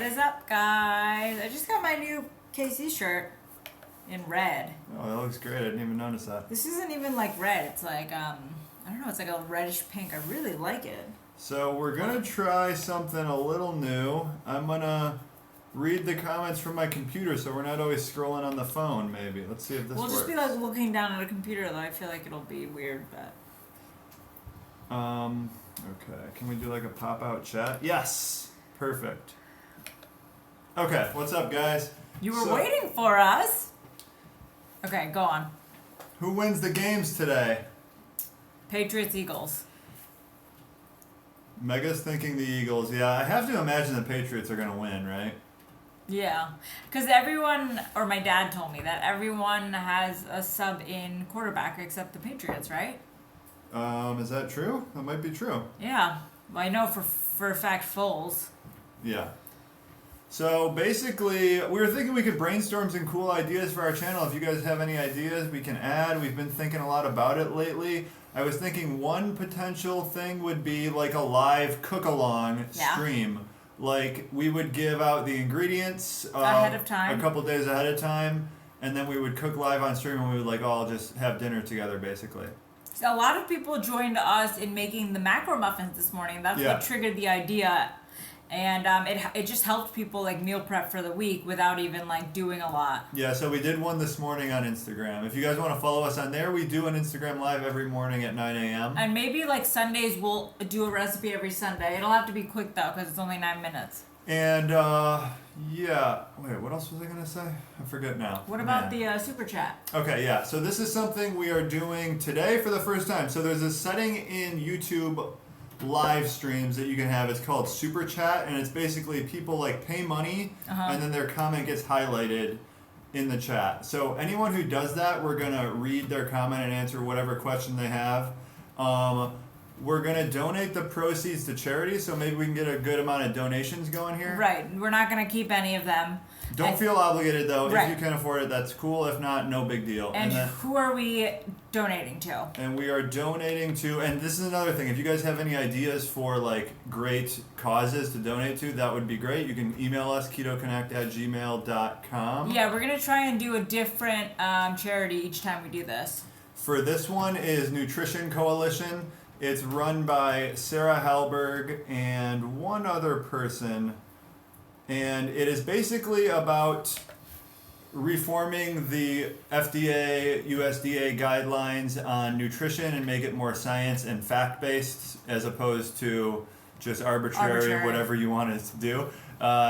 What is up, guys? I just got my new KC shirt in red. Oh, that looks great. I didn't even notice that. This isn't even like red. It's like, I don't know, it's like a reddish pink. I really like it. So we're going to try something a little new. I'm going to read the comments from my computer so we're not always scrolling on the phone, maybe. Let's see if this works. We'll just be like looking down at a computer, though. I feel like it'll be weird, but... Okay. Can we do like a pop-out chat? Yes! Perfect. Okay, what's up, guys? You were waiting for us? Okay, go on. Who wins the games today? Patriots, Eagles. Mega's thinking the Eagles. Yeah, I have to imagine the Patriots are going to win, right? Yeah, because everyone, or my dad told me that everyone has a sub-in quarterback except the Patriots, right? Is that true? That might be true. Yeah, well, I know for a fact Foles. Yeah. So basically, we were thinking we could brainstorm some cool ideas for our channel. If you guys have any ideas, we can add. We've been thinking a lot about it lately. I was thinking one potential thing would be like a live cook-along stream. Like, we would give out the ingredients ahead of time, a couple days ahead of time, and then we would cook live on stream, and we would like all just have dinner together, basically. So a lot of people joined us in making the macro muffins this morning. That's what triggered the idea. And it just helped people like meal prep for the week without even like doing a lot. Yeah, so we did one this morning on Instagram. If you guys want to follow us on there, we do an Instagram live every morning at 9 a.m. And maybe like Sundays we'll do a recipe every Sunday. It'll have to be quick though because it's only 9 minutes. And yeah, wait, what else was I going to say? I forget now. What about the super chat? Okay, yeah, so this is something we are doing today for the first time. So there's a setting in YouTube live streams that you can have. It's called super chat, and it's basically people like pay money and then their comment gets highlighted in the chat. So anyone who does that, we're gonna read their comment and answer whatever question they have. We're gonna donate the proceeds to charity, so maybe we can get a good amount of donations going here. Right, we're not gonna keep any of them. Don't feel obligated though. Right. If you can afford it, that's cool. If not, no big deal. And who are we donating to? And we are donating to, and this is another thing, if you guys have any ideas for like great causes to donate to, that would be great. You can email us, ketoconnect@gmail.com. Yeah, we're going to try and do a different charity each time we do this. For this one is Nutrition Coalition. It's run by Sarah Halberg and one other person. And it is basically about reforming the FDA, USDA guidelines on nutrition and make it more science and fact-based as opposed to just arbitrary. Whatever you want it to do.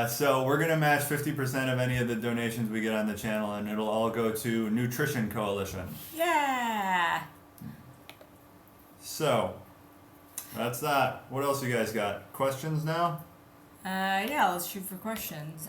So we're going to match 50% of any of the donations we get on the channel, and it'll all go to Nutrition Coalition. Yeah! So, that's that. What else you guys got? Questions now? Yeah, let's shoot for questions.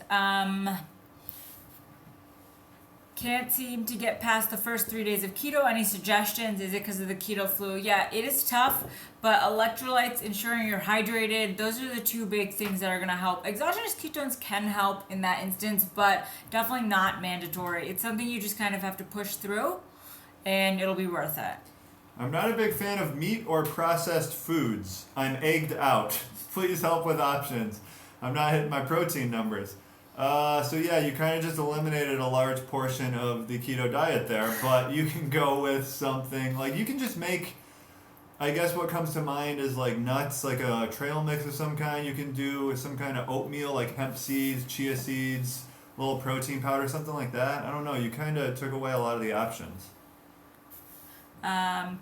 Can't seem to get past the first 3 days of keto. Any suggestions? Is it because of the keto flu? Yeah, it is tough, but electrolytes, ensuring you're hydrated, those are the two big things that are going to help. Exogenous ketones can help in that instance, but definitely not mandatory. It's something you just kind of have to push through, and it'll be worth it. I'm not a big fan of meat or processed foods. I'm egged out. Please help with options. I'm not hitting my protein numbers. So yeah, you kind of just eliminated a large portion of the keto diet there, but you can go with something, like you can just make, I guess what comes to mind is like nuts, like a trail mix of some kind. You can do some kind of oatmeal, like hemp seeds, chia seeds, a little protein powder, something like that. I don't know, you kind of took away a lot of the options.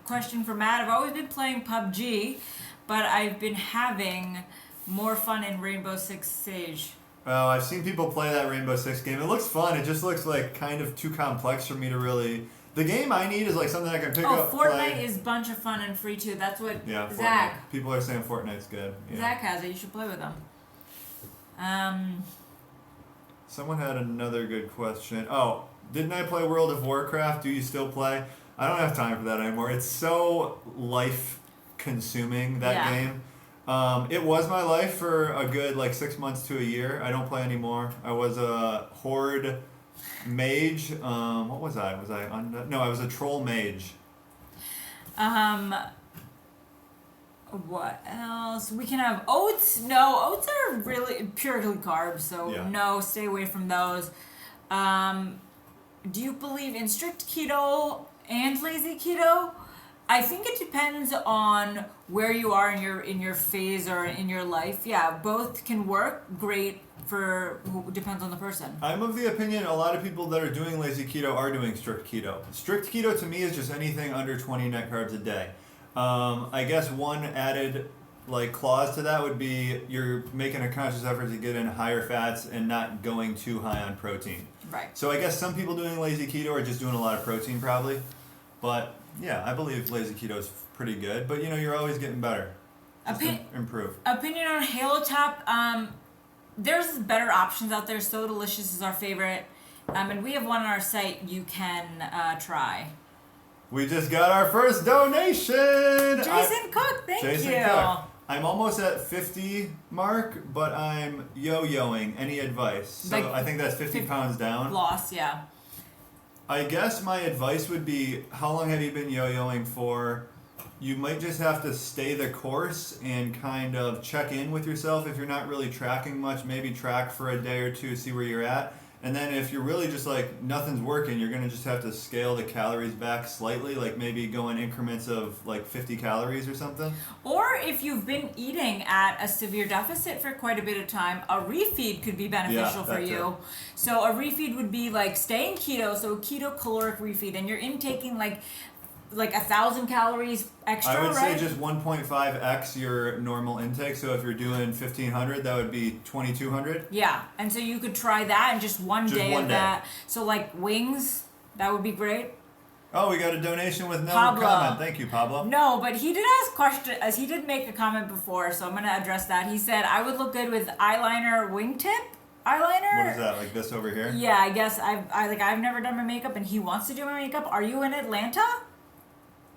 Question for Matt. I've always been playing PUBG, but I've been having more fun in Rainbow Six Siege. Oh, I've seen people play that Rainbow Six game. It looks fun. It just looks like kind of too complex for me to really... The game I need is like something I can pick up, Fortnite play. Is a bunch of fun and free too. That's what Zach... Fortnite. People are saying Fortnite's good. Yeah. Zach has it. You should play with him. Someone had another good question. Oh, didn't I play World of Warcraft? Do you still play? I don't have time for that anymore. It's so life-consuming, that game. It was my life for a good 6 months to a year. I don't play anymore. I was a horde mage. What was I? Was I no? I was a troll mage. What else? We can have oats. No, oats are really purely carbs, so Yeah. no, stay away from those. Do you believe in strict keto and lazy keto? I think it depends on where you are in your phase or in your life. Yeah, both can work great for depends on the person. I'm of the opinion a lot of people that are doing lazy keto are doing strict keto. Strict keto to me is just anything under 20 net carbs a day. I guess one added like clause to that would be you're making a conscious effort to get in higher fats and not going too high on protein. Right. So I guess some people doing lazy keto are just doing a lot of protein probably. But yeah, I believe lazy keto is pretty good. But you're always getting better. Just improve. Opinion on Halo Top. There's better options out there. So Delicious is our favorite. And we have one on our site you can try. We just got our first donation. Jason Cook, thank Jason you. Cook. I'm almost at 50 mark, but I'm yo-yoing. Any advice? So Like I think that's 50 pounds down. Loss, yeah. I guess my advice would be, how long have you been yo-yoing for? You might just have to stay the course and kind of check in with yourself. If you're not really tracking much, maybe track for a day or two, see where you're at. And then if you're really just like, nothing's working, you're going to just have to scale the calories back slightly, like maybe go in increments of like 50 calories or something. Or if you've been eating at a severe deficit for quite a bit of time, a refeed could be beneficial for you. Too. So a refeed would be like staying keto, so a keto caloric refeed, and you're intaking like 1,000 calories extra, I would right? say just 1.5x your normal intake. So if you're doing 1,500, that would be 2,200. Yeah, and so you could try that and just one day of that. So like wings, that would be great. Oh, we got a donation with no Pablo. comment. Thank you, Pablo. No, but he did ask question as he did make a comment before, so I'm gonna address that. He said I would look good with eyeliner wingtip eyeliner. What is that? Like this over here? Yeah, I guess I've never done my makeup and he wants to do my makeup. Are you in Atlanta?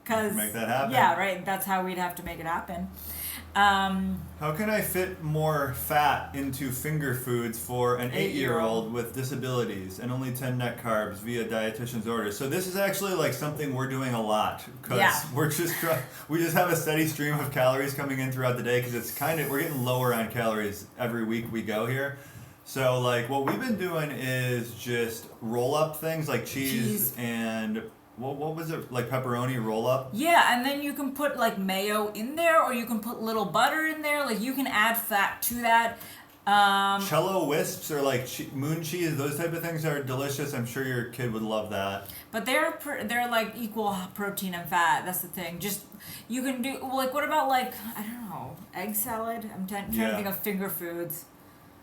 Cause make that happen. Yeah, right. That's how we'd have to make it happen. How can I fit more fat into finger foods for an 8-year-old with disabilities and only 10 net carbs via dietitian's orders? So this is actually like something we're doing a lot because we just have a steady stream of calories coming in throughout the day because it's we're getting lower on calories every week we go here. So like what we've been doing is just roll up things like cheese. And what was it, like pepperoni roll up? Yeah, and then you can put like mayo in there, or you can put little butter in there. Like you can add fat to that. Cello wisps or like moon cheese, those type of things are delicious. I'm sure your kid would love that. But they're like equal protein and fat. That's the thing. Just you can do like what about like I don't know egg salad? I'm trying to think of finger foods.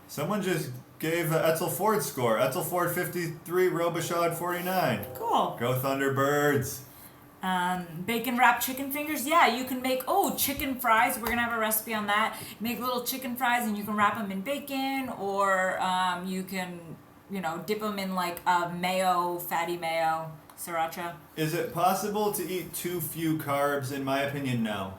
Someone just gave Etzel Ford score. Etzel Ford 53, Robichaud 49. Cool. Go Thunderbirds. Bacon wrapped chicken fingers. Yeah, you can make chicken fries. We're gonna have a recipe on that. Make little chicken fries and you can wrap them in bacon, or you can dip them in like mayo, fatty mayo, sriracha. Is it possible to eat too few carbs? In my opinion, no.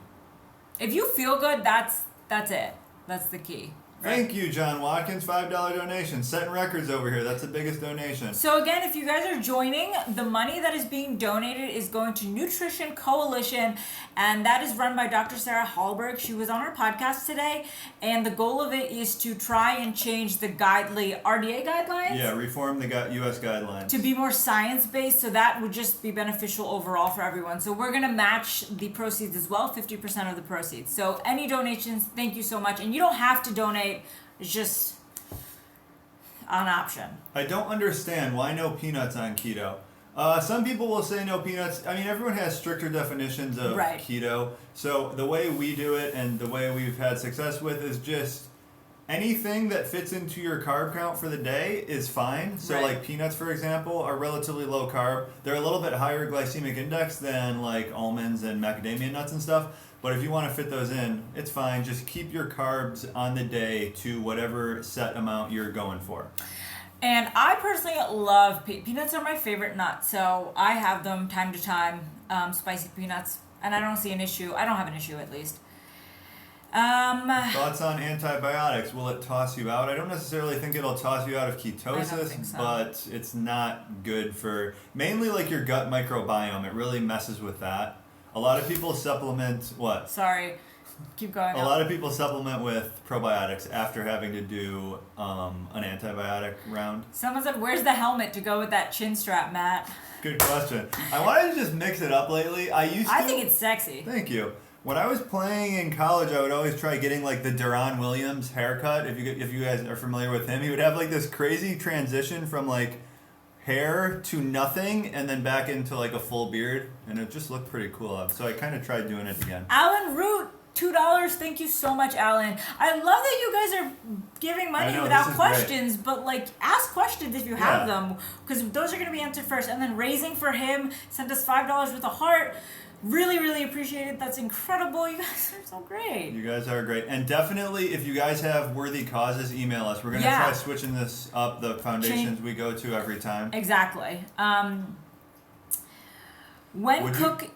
If you feel good, that's it. That's the key. Thank you, John Watkins. $5 donation. Setting records over here. That's the biggest donation. So again, if you guys are joining, the money that is being donated is going to Nutrition Coalition, and that is run by Dr. Sarah Hallberg. She was on our podcast today, and the goal of it is to try and change the RDA guidelines. Yeah, reform the U.S. guidelines. To be more science-based, so that would just be beneficial overall for everyone. So we're going to match the proceeds as well, 50% of the proceeds. So any donations, thank you so much. And you don't have to donate. It's just an option. I don't understand why no peanuts on keto. Some people will say no peanuts. I mean, everyone has stricter definitions of keto. So the way we do it and the way we've had success with is just anything that fits into your carb count for the day is fine. So like peanuts, for example, are relatively low carb. They're a little bit higher glycemic index than like almonds and macadamia nuts and stuff. But if you want to fit those in, it's fine. Just keep your carbs on the day to whatever set amount you're going for. And I personally love peanuts. Are my favorite nut, so I have them time to time, spicy peanuts, and I don't see an issue. I don't have an issue, at least. Thoughts on antibiotics? Will it toss you out? I don't necessarily think it'll toss you out of ketosis, but it's not good for mainly like your gut microbiome. It really messes with that. A lot of people supplement what? Sorry. keep going. A lot of people supplement with probiotics after having to do an antibiotic round. Someone said, "Where's the helmet to go with that chin strap, Matt?" Good question. I wanted to just mix it up lately. I think it's sexy. Thank you. When I was playing in college, I would always try getting like the Deron Williams haircut. If you guys are familiar with him, he would have like this crazy transition from like hair to nothing and then back into like a full beard, and it just looked pretty cool. So I kind of tried doing it again. Alan Root, $2. Thank you so much, Alan. I love that you guys are giving money without questions, but like ask questions if you have them, because those are going to be answered first. And then Raising for Him sent us $5 with a heart. Really, really appreciate it. That's incredible. You guys are so great. You guys are great. And definitely, if you guys have worthy causes, email us. We're going to try switching this up, the foundations we go to every time. Exactly. When cooking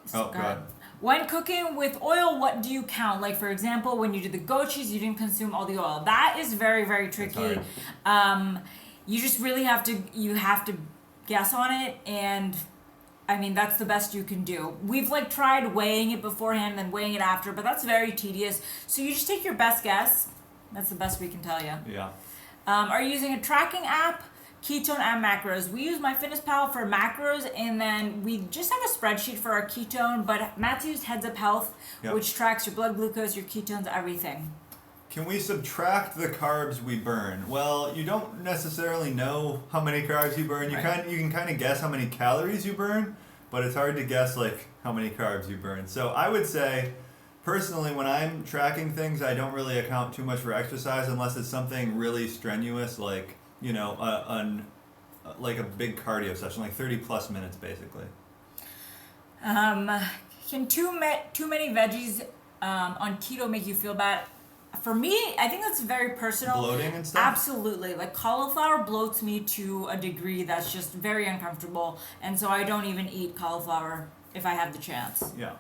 with oil, what do you count? Like, for example, when you did the goat cheese, you didn't consume all the oil. That is very, very tricky. You just really have to guess on it, and I mean, that's the best you can do. We've like tried weighing it beforehand and then weighing it after, but that's very tedious. So you just take your best guess. That's the best we can tell you. Yeah. Are you using a tracking app? Ketone and macros. We use MyFitnessPal for macros, and then we just have a spreadsheet for our ketone, but Matt's used Heads Up Health, which tracks your blood glucose, your ketones, everything. Can we subtract the carbs we burn? Well, you don't necessarily know how many carbs you burn. You can kind of guess how many calories you burn, but it's hard to guess like how many carbs you burn. So I would say, personally, when I'm tracking things, I don't really account too much for exercise unless it's something really strenuous, like like a big cardio session, like 30 plus minutes, basically. Can too many veggies on keto make you feel bad? For me, I think that's very personal. Bloating and stuff? Absolutely. Like, cauliflower bloats me to a degree that's just very uncomfortable, and so I don't even eat cauliflower if I have the chance. Yeah.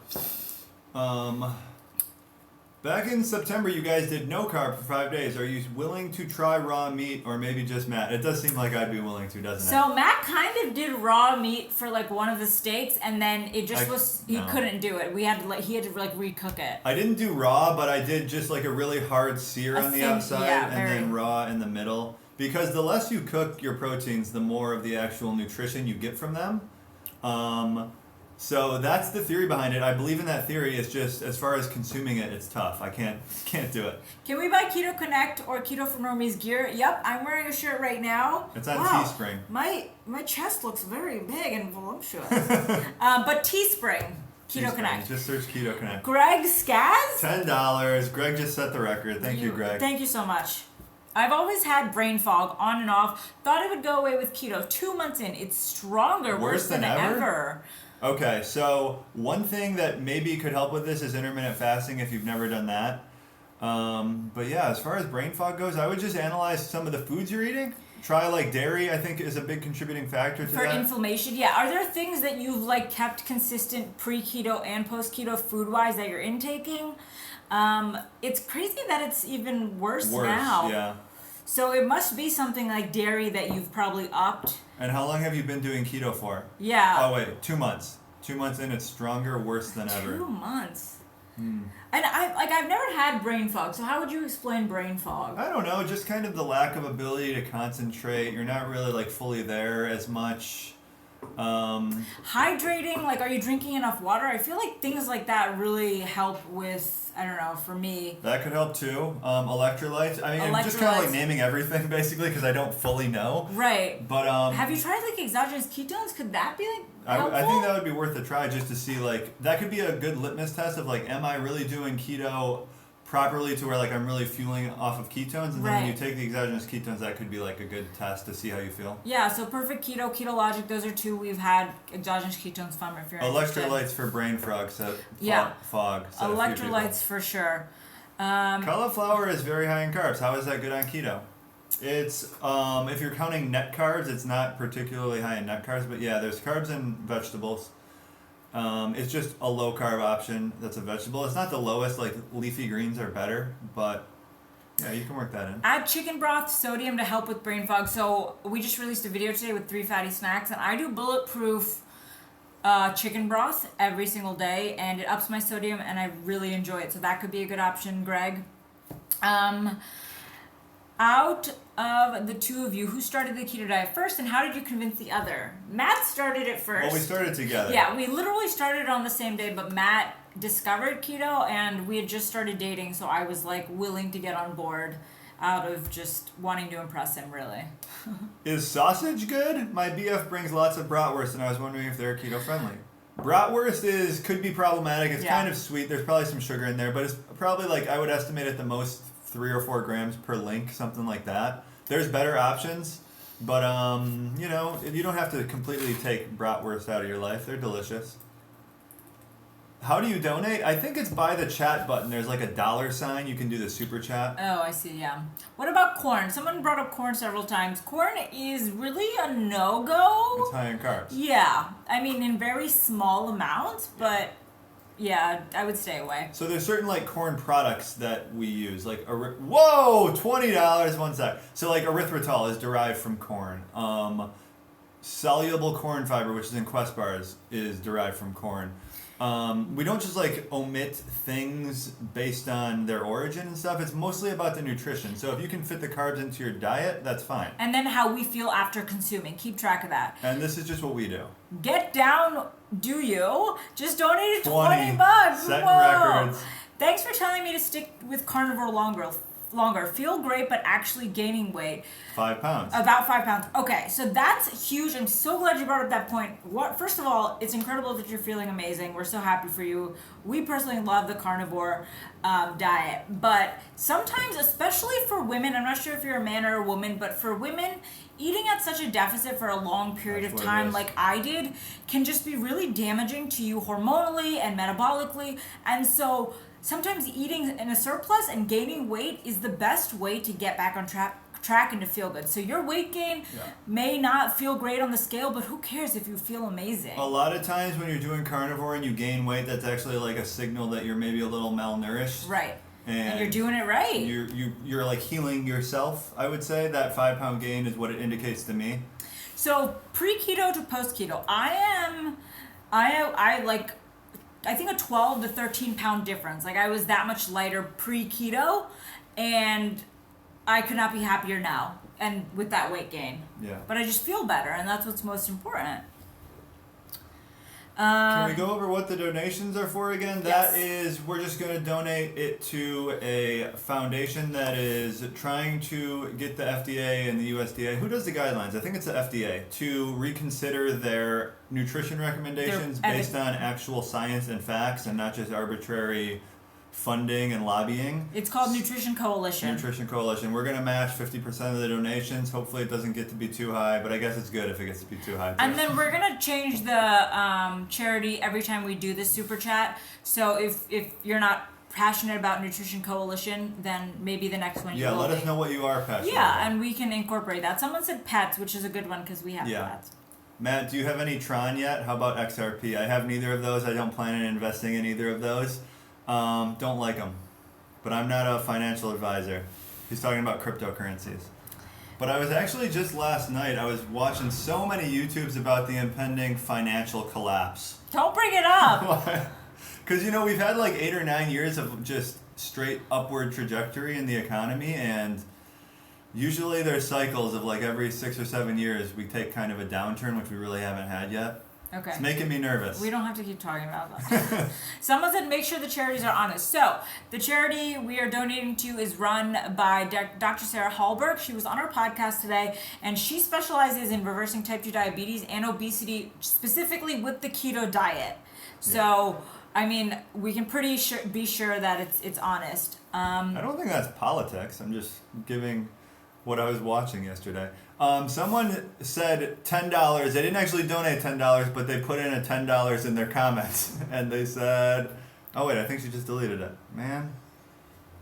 Back in September, you guys did no carb for 5 days. Are you willing to try raw meat, or maybe just Matt? It does seem like I'd be willing to, doesn't it? So Matt kind of did raw meat for like one of the steaks, and then it just he couldn't do it. He had to recook it. I didn't do raw, but I did just like a really hard sear on the outside and then raw in the middle. Because the less you cook your proteins, the more of the actual nutrition you get from them. So that's the theory behind it. I believe in that theory. It's just, as far as consuming it, it's tough. I can't do it. Can we buy KetoConnect or Keto for Normies gear? Yep, I'm wearing a shirt right now. It's on Teespring. My chest looks very big and voluptuous. But Teespring, KetoConnect. Just search KetoConnect. Greg Skaz? $10. Greg just set the record. Thank you, Greg. Thank you so much. I've always had brain fog on and off. Thought it would go away with keto. 2 months in, it's stronger, worse than ever. Okay, so one thing that maybe could help with this is intermittent fasting if you've never done that. But yeah, as far as brain fog goes, I would just analyze some of the foods you're eating. Try like dairy, I think, is a big contributing factor to that. For inflammation, yeah. Are there things that you've like kept consistent pre-keto and post-keto food-wise that you're intaking? It's crazy that it's even worse now. Yeah. So it must be something like dairy that you've probably upped. And how long have you been doing keto for? Yeah. Oh wait, 2 months. 2 months in, it's stronger, worse than ever. 2 months. And I've never had brain fog. So how would you explain brain fog? I don't know, just kind of the lack of ability to concentrate. You're not really like fully there as much. Hydrating, like, are you drinking enough water? I feel like things like that really help with, I don't know, for me. That could help too. Electrolytes. I mean, I'm just kind of like naming everything basically because I don't fully know. Right. But have you tried like exogenous ketones? Could that be like helpful? I think that would be worth a try just to see, like, that could be a good litmus test of like, am I really doing keto properly to where like I'm really fueling off of ketones, and then when you take the exogenous ketones, that could be like a good test to see how you feel. Yeah, so Perfect Keto, Ketologic, those are two we've had. Exogenous ketones from if you're electrolytes for brain fog. Fog. Electrolytes for sure. Cauliflower is very high in carbs. How is that good on keto? It's if you're counting net carbs, it's not particularly high in net carbs, but yeah, there's carbs in vegetables. It's just a low carb option that's a vegetable. It's not the lowest, like leafy greens are better, but yeah, you can work that in. Add chicken broth, sodium to help with brain fog. So we just released a video today with 3 fatty snacks, and I do bulletproof chicken broth every single day, and it ups my sodium, and I really enjoy it. So that could be a good option, Greg. Out of the two of you, who started the keto diet first, and how did you convince the other? Matt started it first. Well, we started together. Yeah, we literally started on the same day, but Matt discovered keto, and we had just started dating, so I was like willing to get on board out of just wanting to impress him, really. Is sausage good? My BF brings lots of bratwurst, and I was wondering if they're keto friendly. Bratwurst could be problematic. It's kind of sweet. There's probably some sugar in there, but it's probably like, I would estimate at the most 3 or 4 grams per link, something like that. There's better options, but you know, you don't have to completely take bratwurst out of your life. They're delicious. How do you donate? I think it's by the chat button. There's like a $sign. You can do the super chat. Oh, I see, yeah. What about corn? Someone brought up corn several times. Corn is really a no-go. It's high in carbs. Yeah. I mean, in very small amounts, but yeah, I would stay away. So there's certain like corn products that we use. Like, whoa, $20, one sec. So like erythritol is derived from corn. Soluble corn fiber, which is in Quest bars, is derived from corn. We don't just like omit things based on their origin and stuff. It's mostly about the nutrition. So if you can fit the carbs into your diet, that's fine. And then how we feel after consuming. Keep track of that. And this is just what we do. Get down, do you? Just donated $20. Setting Whoa. records. Thanks for telling me to stick with carnivore longer. Feel great, but actually gaining weight. 5 pounds. About 5 pounds. Okay, so that's huge. I'm so glad you brought up that point. First of all, it's incredible that you're feeling amazing. We're so happy for you. We personally love the carnivore diet, but sometimes, especially for women, I'm not sure if you're a man or a woman, but for women, eating at such a deficit for a long period of time, like I did, can just be really damaging to you hormonally and metabolically. And so sometimes eating in a surplus and gaining weight is the best way to get back on track and to feel good. So your weight gain may not feel great on the scale, but who cares if you feel amazing? A lot of times when you're doing carnivore and you gain weight, that's actually like a signal that you're maybe a little malnourished. Right. And you're doing it right. You're like healing yourself, I would say. That 5 pound gain is what it indicates to me. So pre-keto to post-keto, I think a 12 to 13 pound difference. Like I was that much lighter pre-keto, and I could not be happier now and with that weight gain. Yeah. But I just feel better, and that's what's most important. Can we go over what the donations are for again? Yes. That is, we're just going to donate it to a foundation that is trying to get the FDA and the USDA, who does the guidelines? I think it's the FDA, to reconsider their nutrition recommendations based on actual science and facts and not just arbitrary funding and lobbying. It's called Nutrition Coalition. Nutrition Coalition. We're going to match 50% of the donations. Hopefully it doesn't get to be too high, but I guess it's good if it gets to be too high. And then we're going to change the charity every time we do this super chat. So if you're not passionate about Nutrition Coalition, then maybe the next one you will let us know what you are passionate about. Yeah, and we can incorporate that. Someone said pets, which is a good one because we have pets. Matt, do you have any Tron yet? How about XRP? I have neither of those. I don't plan on investing in either of those. Don't like them. But I'm not a financial advisor. He's talking about cryptocurrencies. But I was actually just last night, I was watching so many YouTubes about the impending financial collapse. Don't bring it up! Because, we've had like 8 or 9 years of just straight upward trajectory in the economy, and usually there's cycles of like every 6 or 7 years we take kind of a downturn, which we really haven't had yet. Okay. It's making me nervous. We don't have to keep talking about that. Someone said make sure the charities are honest. So, the charity we are donating to is run by Dr. Sarah Hallberg. She was on our podcast today, and she specializes in reversing type 2 diabetes and obesity, specifically with the keto diet. So, I mean, we can be sure that it's honest. I don't think that's politics. I'm just giving what I was watching yesterday. Someone said $10. They didn't actually donate $10, but they put in a $10 in their comments. And they said, oh wait, I think she just deleted it. Man.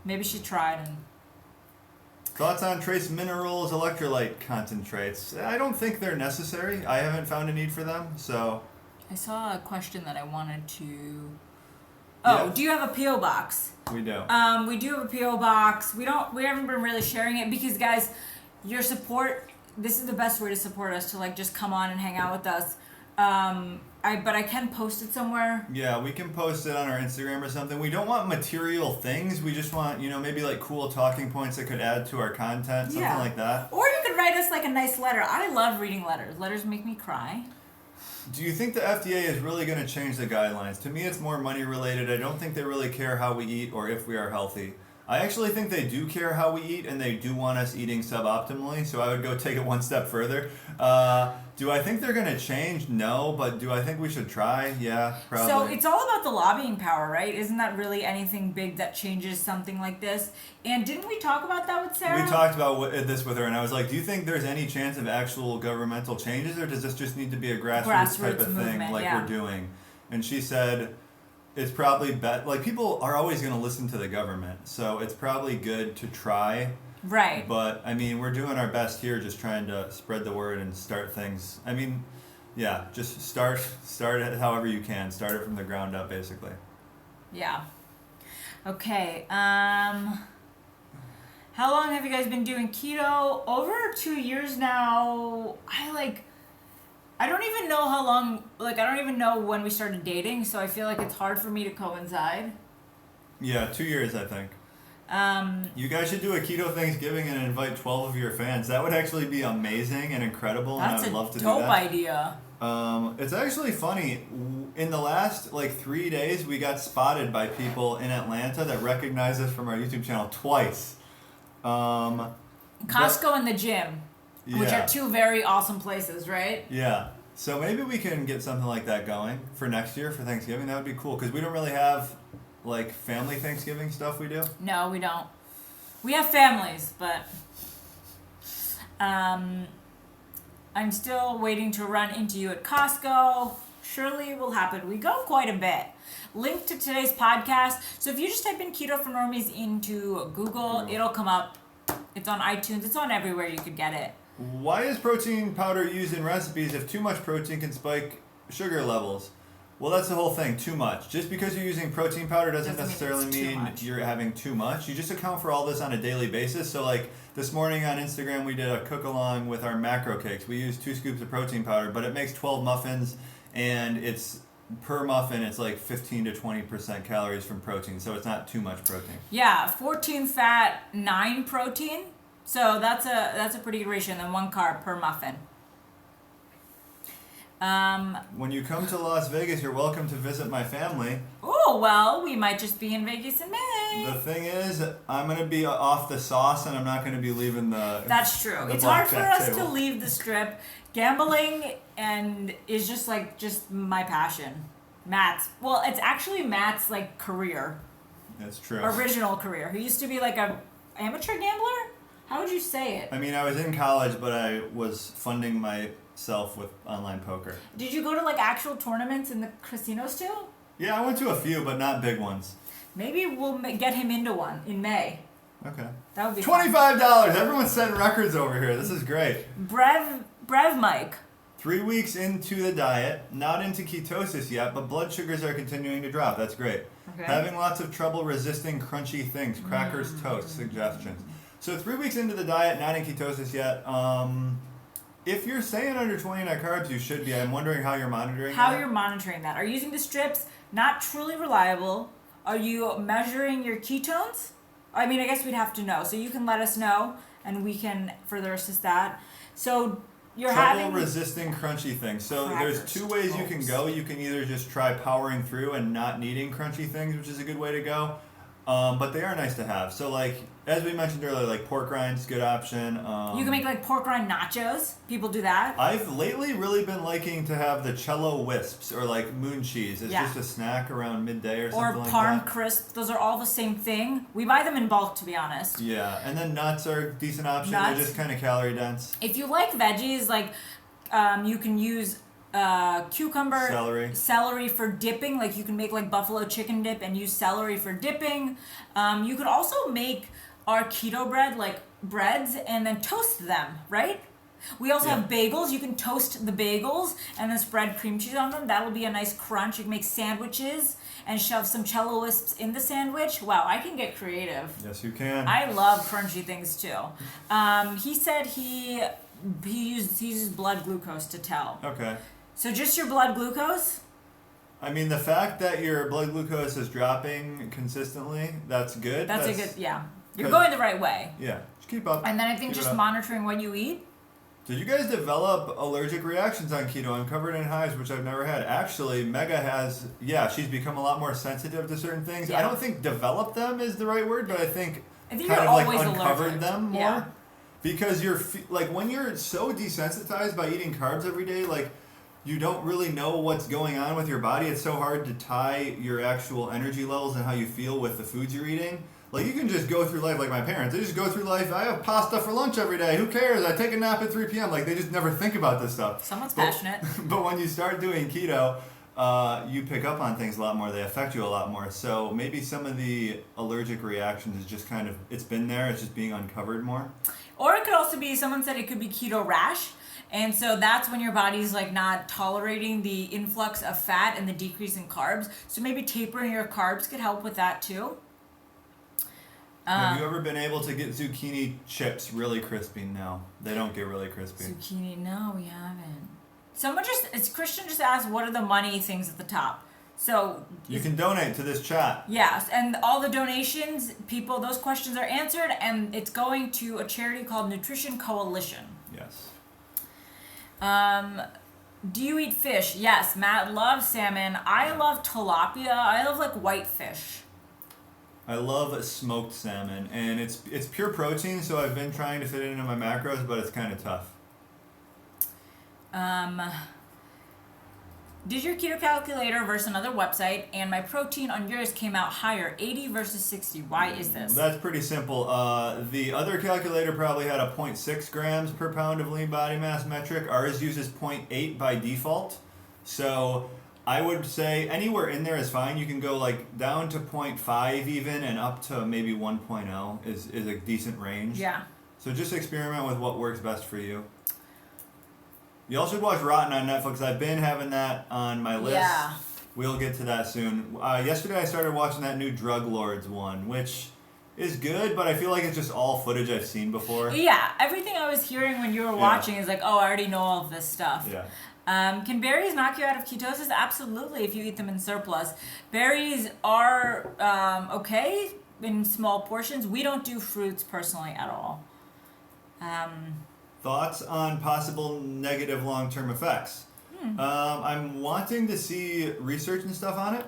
Maybe she tried. Thoughts on trace minerals, electrolyte concentrates? I don't think they're necessary. I haven't found a need for them, so. I saw a question that I wanted to. Oh, do you have a P.O. box? We do. We do have a P.O. box. We haven't been really sharing it because, guys, your support, this is the best way to support us, to like just come on and hang out with us. But I can post it somewhere. Yeah, we can post it on our Instagram or something. We don't want material things. We just want, maybe like cool talking points that could add to our content, something like that. Or you could write us like a nice letter. I love reading letters. Letters make me cry. Do you think the FDA is really going to change the guidelines? To me, it's more money related. I don't think they really care how we eat or if we are healthy. I actually think they do care how we eat, and they do want us eating suboptimally, so I would go take it one step further. Do I think they're going to change? No, but do I think we should try? Yeah, probably. So it's all about the lobbying power, right? Isn't that really anything big that changes something like this? And didn't we talk about that with Sarah? We talked about this with her, and I was like, do you think there's any chance of actual governmental changes, or does this just need to be a grassroots type of thing like we're doing? And she said, it's probably like people are always going to listen to the government, so it's probably good to try. Right. But I mean, we're doing our best here, just trying to spread the word and start things. I mean, yeah, just start it however you can. Start it from the ground up, basically. Yeah. Okay. How long have you guys been doing keto? Over 2 years now. I don't even know how long, I don't even know when we started dating, so I feel like it's hard for me to coincide. Yeah, 2 years, I think. You guys should do a keto Thanksgiving and invite 12 of your fans. That would actually be amazing and incredible, and I would love to do that. That's a dope idea. It's actually funny. In the last 3 days, we got spotted by people in Atlanta that recognized us from our YouTube channel twice. Costco and the gym, which are two very awesome places, right? Yeah. So maybe we can get something like that going for next year for Thanksgiving. That would be cool because we don't really have family Thanksgiving stuff we do. No, we don't. We have families, but I'm still waiting to run into you at Costco. Surely it will happen. We go quite a bit. Link to today's podcast. So if you just type in Keto for Normies into Google, it'll come up. It's on iTunes. It's on everywhere you could get it. Why is protein powder used in recipes if too much protein can spike sugar levels? Well, that's the whole thing, too much. Just because you're using protein powder doesn't necessarily mean you're having too much. You just account for all this on a daily basis. So this morning on Instagram, we did a cook along with our macro cakes. We used 2 scoops of protein powder, but it makes 12 muffins, and it's per muffin, it's 15 to 20% calories from protein. So it's not too much protein. Yeah, 14 fat, 9 protein. So that's a pretty good ratio, and then 1 carb per muffin. When you come to Las Vegas, you're welcome to visit my family. Oh, well, we might just be in Vegas in May. The thing is, I'm going to be off the sauce, and I'm not going to be leaving the That's true. It's hard for us to leave the strip. Gambling is just my passion. It's actually Matt's career. That's true. Original career. He used to be a amateur gambler? How would you say it? I mean, I was in college, but I was funding myself with online poker. Did you go to actual tournaments in the casinos too? Yeah, I went to a few, but not big ones. Maybe we'll get him into one in May. Okay. That would be $25. Everyone's setting records over here. This is great. Brev Mike. 3 weeks into the diet, not into ketosis yet, but blood sugars are continuing to drop. That's great. Okay. Having lots of trouble resisting crunchy things, crackers, toast, suggestions. So 3 weeks into the diet, not in ketosis yet. If you're staying under 20 net carbs, you should be. I'm wondering how you're monitoring that. You're monitoring that. Are you using the strips? Not truly reliable. Are you measuring your ketones? I mean, I guess we'd have to know. So you can let us know, and we can further assist that. So you're Trouble resisting crunchy things. So crackers, there's 2 ways you can go. You can either just try powering through and not needing crunchy things, which is a good way to go. But they are nice to have. So as we mentioned earlier, pork rinds, good option. You can make pork rind nachos. People do that. I've lately really been liking to have the cello wisps or moon cheese. It's just a snack around midday or something like that. Or parm crisp. Those are all the same thing. We buy them in bulk, to be honest. Yeah, and then nuts are a decent option. They're just kind of calorie dense. If you like veggies, you can use cucumber, celery for dipping. You can make buffalo chicken dip and use celery for dipping. You could also make our keto bread breads and then toast them, right? We also have bagels. You can toast the bagels and then spread cream cheese on them. That'll be a nice crunch. You can make sandwiches and shove some cello wisps in the sandwich. Wow, I can get creative. Yes, you can. I love crunchy things too. He said he uses blood glucose to tell. Okay. So just your blood glucose? I mean, the fact that your blood glucose is dropping consistently, that's good. That's a good, yeah. You're going the right way. Yeah, just keep up. And then I think Keep it just up. monitoring what you eat. Did you guys develop allergic reactions on keto? I'm covered in hives, which I've never had. Actually, Mega has, she's become a like more sensitive to certain things. Yeah. I don't think develop them is the right word, but I think you're kind of always like uncovered allergic. them more. Yeah. Because you're, like, when you're so desensitized by eating carbs every day, like, you don't really know what's going on with your body. It's so hard to tie your actual energy levels and how you feel with the foods you're eating. Like, you can just go through life like my parents. They just go through life, I have pasta for lunch every day. Who cares? I take a nap at 3 p.m. Like, they just never think about this stuff. Someone's passionate. But when you start doing keto, you pick up on things a lot more. They affect you a lot more. So maybe some of the allergic reactions is just kind of, it's been there. It's just being uncovered more. Or it could also be, someone said it could be keto rash. And so that's when your body's like not tolerating the influx of fat and the decrease in carbs. So maybe tapering your carbs could help with that too. Have you ever been able to get zucchini chips really crispy? No, they don't get really crispy. Zucchini, no, we haven't. Christian just asked, what are the money things at the top? So You can donate to this chat. yes, and all the donations, people, those questions are answered, and it's going to a charity called Nutrition Coalition. Yes. Do you eat fish? Yes, Matt loves salmon. I love tilapia. I love like white fish. I love smoked salmon, and it's pure protein, so I've been trying to fit it into my macros, but it's kind of tough. Did your keto calculator versus another website, and my protein on yours came out higher, 80 versus 60. Why is this? That's pretty simple. The other calculator probably had a 0.6 grams per pound of lean body mass metric. Ours uses 0.8 by default. So I would say anywhere in there is fine. You can go like down to 0.5 even and up to maybe 1.0 is a decent range. Yeah. So just experiment with what works best for you. You all should watch Rotten on Netflix. I've been having that on my list. Yeah. We'll get to that soon. Yesterday I started watching that new Drug Lords one, which is good, but I feel like it's just all footage I've seen before. Yeah, everything I was hearing when you were watching is like, oh, I already know all of this stuff. Yeah. Can berries knock you out of ketosis? Absolutely, if you eat them in surplus. Berries are okay in small portions. We don't do fruits personally at all. Thoughts on possible negative long-term effects? I'm wanting to see research and stuff on it.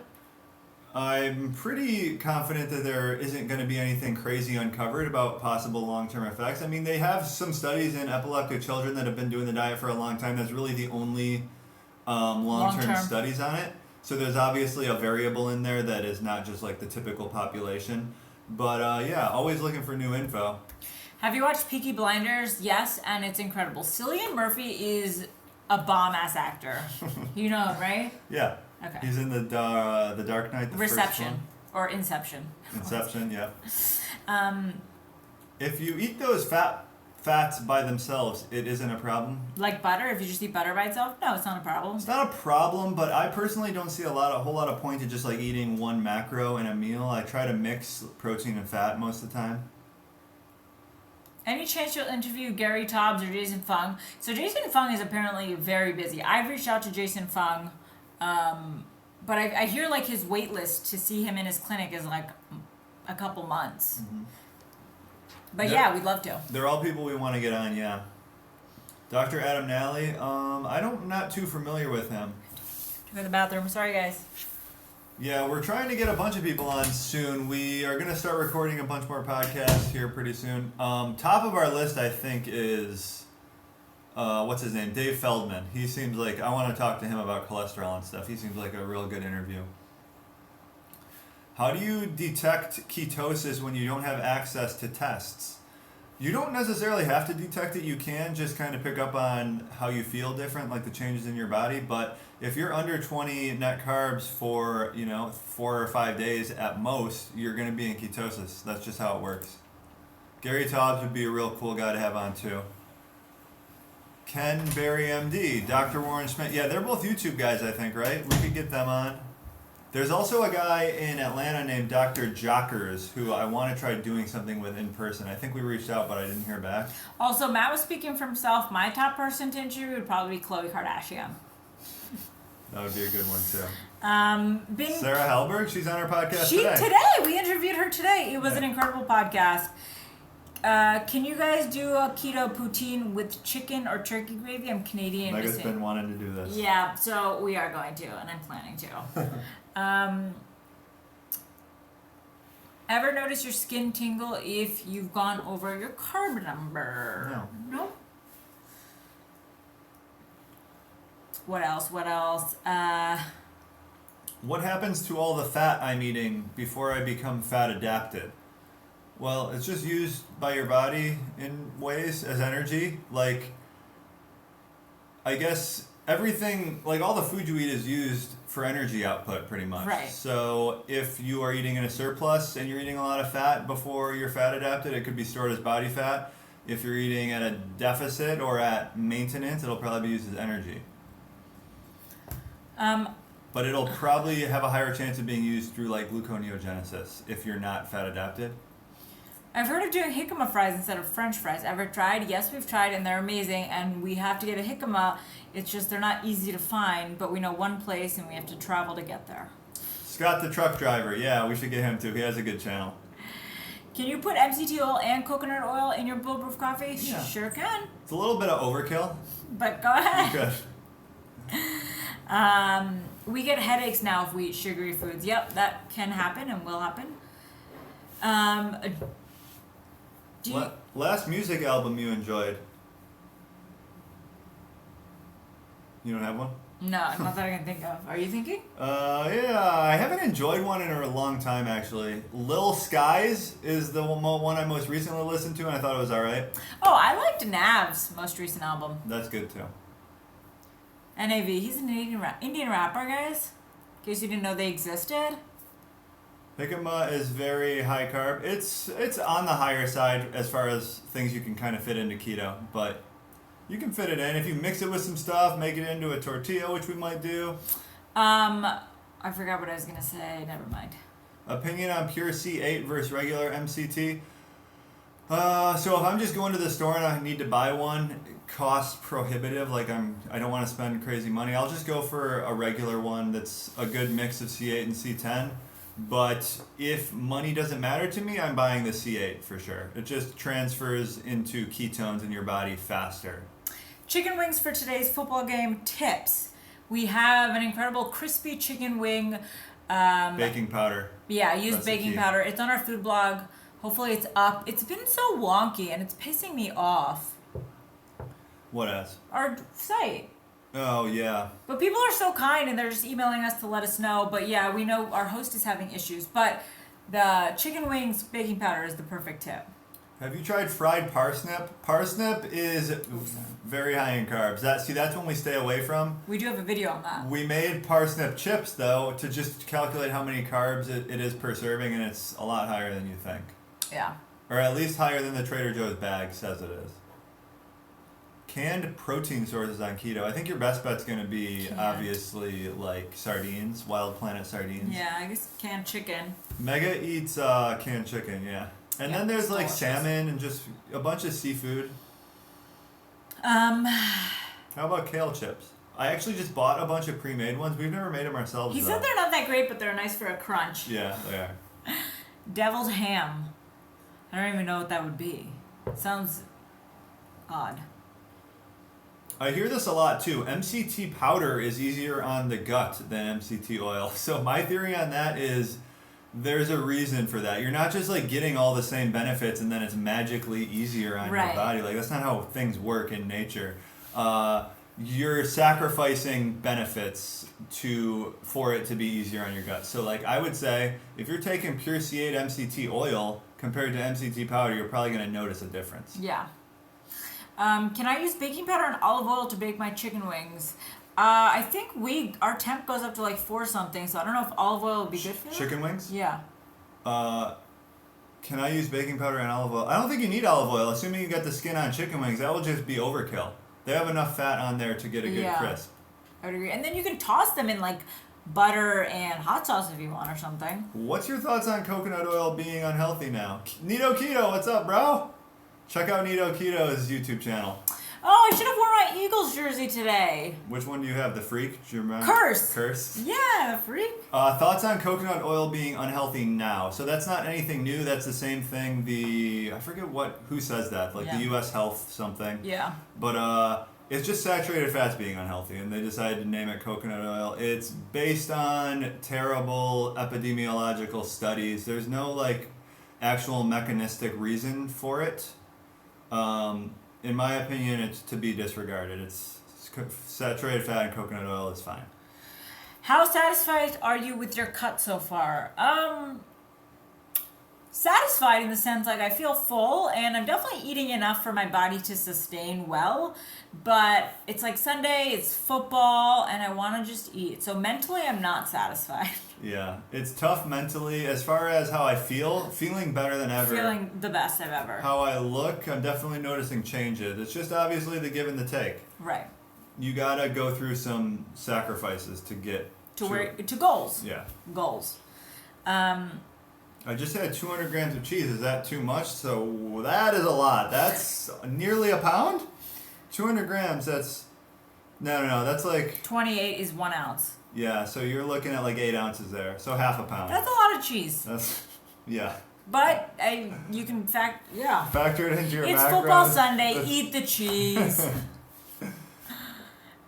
I'm pretty confident that there isn't going to be anything crazy uncovered about possible long-term effects. I mean, they have some studies in epileptic children that have been doing the diet for a long time. That's really the only long-term studies on it. So there's obviously a variable in there that is not just like the typical population. But yeah, always looking for new info. Have you watched Peaky Blinders? Yes, and it's incredible. Cillian Murphy is a bomb-ass actor. You know him, right? Yeah. Okay. He's in the Dark Knight, the Reception. first one. Or Inception. Inception, yeah. If you eat those fats by themselves, it isn't a problem. Like butter? If you just eat butter by itself? No, it's not a problem. It's not a problem, but I personally don't see a whole lot of point to just like eating one macro in a meal. I try to mix protein and fat most of the time. Any chance you'll interview Gary Taubes or Jason Fung? So Jason Fung is apparently very busy. I've reached out to Jason Fung, but I hear like his wait list to see him in his clinic is like a couple months. Mm-hmm. But yeah, we'd love to. They're all people we want to get on, yeah. Dr. Adam Nally, I'm not too familiar with him. Go to the bathroom. Sorry, guys. Yeah, we're trying to get a bunch of people on soon. We are going to start recording a bunch more podcasts here pretty soon. Top of our list, I think, is, what's his name? Dave Feldman. He seems like, I want to talk to him about cholesterol and stuff. He seems like a real good interview. How do you detect ketosis when you don't have access to tests? You don't necessarily have to detect it. You can just kind of pick up on how you feel different, like the changes in your body. But if you're under 20 net carbs for, 4 or 5 days at most, you're going to be in ketosis. That's just how it works. Gary Taubes would be a real cool guy to have on too. Ken Berry MD, Dr. Warren Schmidt. Yeah, they're both YouTube guys, I think, right? We could get them on. There's also a guy in Atlanta named Dr. Jockers who I want to try doing something with in person. I think we reached out, but I didn't hear back. Also, Matt was speaking for himself. My top person to interview would probably be Khloe Kardashian. That would be a good one too. Been Sarah Hellberg, she's on our podcast She today. today we interviewed her today. It was an incredible podcast. Can you guys do a keto poutine with chicken or turkey gravy? I'm Canadian. Mega's been wanting to do this. Yeah, so we are going to, and I'm planning to. Ever notice your skin tingle if you've gone over your carb number? No. Nope. What else? What else? What happens to all the fat I'm eating before I become fat adapted? Well, it's just used by your body in ways as energy. Like, I guess everything, like all the food you eat is used for energy output pretty much. Right. So if you are eating in a surplus and you're eating a lot of fat before you're fat adapted, it could be stored as body fat. If you're eating at a deficit or at maintenance, it'll probably be used as energy. But it'll probably have a higher chance of being used through like gluconeogenesis if you're not fat adapted. I've heard of doing jicama fries instead of French fries. Ever tried? Yes, we've tried, and they're amazing. And we have to get a jicama. It's just they're not easy to find, but we know one place, and we have to travel to get there. Scott the truck driver, yeah, we should get him too. He has a good channel. Can you put MCT oil and coconut oil in your bulletproof coffee? Yeah. Sure can. It's a little bit of overkill. But go ahead. Good. We get headaches now if we eat sugary foods. Yep, that can happen and will happen. Do you, Last music album you enjoyed? You don't have one? no, not that I can think of. Are you thinking? Yeah, I haven't enjoyed one in a long time actually. Lil Skies is the one I most recently listened to, and I thought it was alright. Oh, I liked Nav's most recent album. That's good too. NAV. He's an Indian rapper, guys. In case you didn't know they existed. Jicama is very high carb. It's on the higher side as far as things you can kind of fit into keto, but you can fit it in if you mix it with some stuff, make it into a tortilla, which we might do. I forgot what I was gonna say. Never mind. Opinion on pure C8 versus regular MCT. So if I'm just going to the store and I need to buy one, cost prohibitive, like I don't want to spend crazy money, I'll just go for a regular one that's a good mix of C8 and C10. But if money doesn't matter to me, I'm buying the C8 for sure. It just transfers into ketones in your body faster. Chicken wings for today's football game tips. We have an incredible crispy chicken wing. Baking powder. Yeah, use That's the baking key. powder. It's on our food blog. Hopefully it's up. It's been so wonky and it's pissing me off. What else? Our site. Oh, yeah. But people are so kind and they're just emailing us to let us know. But yeah, we know our host is having issues. But the chicken wings baking powder is the perfect tip. Have you tried fried parsnip? Parsnip is very high in carbs. That's one we stay away from. We do have a video on that. We made parsnip chips, though, to just calculate how many carbs it is per serving, and it's a lot higher than you think. Yeah. Or at least higher than the Trader Joe's bag says it is. Canned protein sources on keto. I think your best bet's going to be obviously like sardines, Wild Planet sardines. Yeah, I guess canned chicken. Mega eats canned chicken, yeah. And then there's like salmon and just a bunch of seafood. How about kale chips? I actually just bought a bunch of pre-made ones. We've never made them ourselves. He said they're not that great, but they're nice for a crunch. Yeah, they are. Deviled ham. I don't even know what that would be. Sounds odd. I hear this a lot too. MCT powder is easier on the gut than MCT oil. So my theory on that is there's a reason for that. You're not just like getting all the same benefits and then it's magically easier on your body. Like that's not how things work in nature. You're sacrificing benefits for it to be easier on your gut. So like I would say if you're taking pure C8 MCT oil compared to MCT powder, you're probably going to notice a difference. Yeah. Can I use baking powder and olive oil to bake my chicken wings? I think our temp goes up to like 4 something, so I don't know if olive oil would be good for that. Chicken wings? Yeah. Can I use baking powder and olive oil? I don't think you need olive oil. Assuming you got the skin on chicken wings, that will just be overkill. They have enough fat on there to get a good crisp. I would agree. And then you can toss them in like butter and hot sauce if you want or something. What's your thoughts on coconut oil being unhealthy now? Nito Keto, what's up, bro? Check out Nito Keto's YouTube channel. Oh, I should have worn my Eagles jersey today. Which one do you have? The Freak? Do you remember? Curse. Curse? Yeah, the Freak. Thoughts on coconut oil being unhealthy now? So that's not anything new. That's the same thing. I forget who says that. Like the U.S. Health something. Yeah. But it's just saturated fats being unhealthy, and they decided to name it coconut oil. It's based on terrible epidemiological studies. There's no like actual mechanistic reason for it. In my opinion, it's to be disregarded. It's saturated fat and coconut oil is fine. How satisfied are you with your cut so far? Satisfied in the sense like I feel full and I'm definitely eating enough for my body to sustain well, but it's like Sunday, it's football, and I want to just eat. So mentally, I'm not satisfied. Yeah, it's tough mentally. As far as how I feel, feeling better than ever. Feeling the best I've ever. How I look, I'm definitely noticing changes. It's just obviously the give and the take. Right. You gotta go through some sacrifices to get to goals. Yeah. Goals. I just had 200 grams of cheese. Is that too much? So that is a lot. That's nearly a pound? 200 grams, that's... No. That's like... 28 is 1 ounce. Yeah, so you're looking at like 8 ounces there. So half a pound. That's a lot of cheese. That's... Yeah. But you can Factor it into your It's macros. football Sunday. Eat the cheese.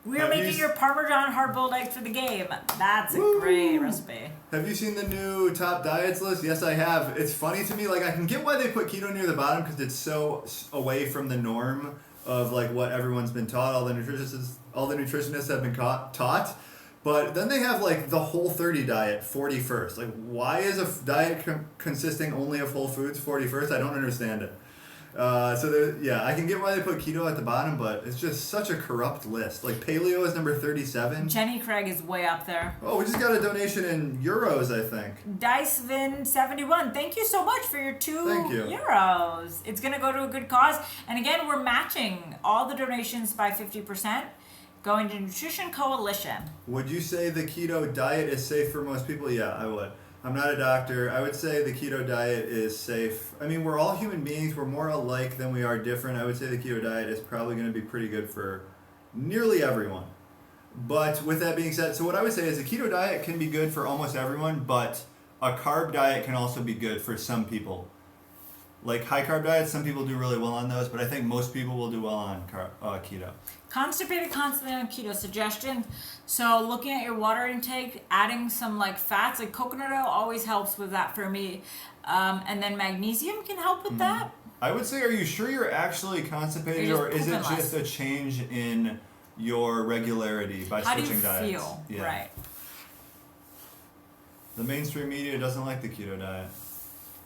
We are Have making your Parmesan hard-boiled eggs for the game. That's a great recipe. Have you seen the new top diets list? Yes, I have. It's funny to me. Like, I can get why they put keto near the bottom because it's so away from the norm of like what everyone's been taught. All the nutritionists have been taught. But then they have like the Whole 30 diet, 41st. Like, why is a diet consisting only of whole foods 41st? I don't understand it. I can get why they put keto at the bottom, but it's just such a corrupt list. Like paleo is number 37. Jenny Craig is way up there. Oh, we just got a donation in euros, I think. Dicevin71, thank you so much for your Thank you. €2. It's going to go to a good cause. And again, we're matching all the donations by 50%, going to Nutrition Coalition. Would you say the keto diet is safe for most people? Yeah, I would. I'm not a doctor. I would say the keto diet is safe. I mean, we're all human beings. We're more alike than we are different. I would say the keto diet is probably going to be pretty good for nearly everyone. But with that being said, so what I would say is the keto diet can be good for almost everyone, but a carb diet can also be good for some people. Like high carb diets, some people do really well on those, but I think most people will do well on keto. Constipated constantly on keto suggestion. So looking at your water intake, adding some like fats, like coconut oil always helps with that for me. And then magnesium can help with that. I would say, are you sure you're actually constipated, or is it just a change in your regularity by switching diets? How do you feel? Yeah. Right. The mainstream media doesn't like the keto diet.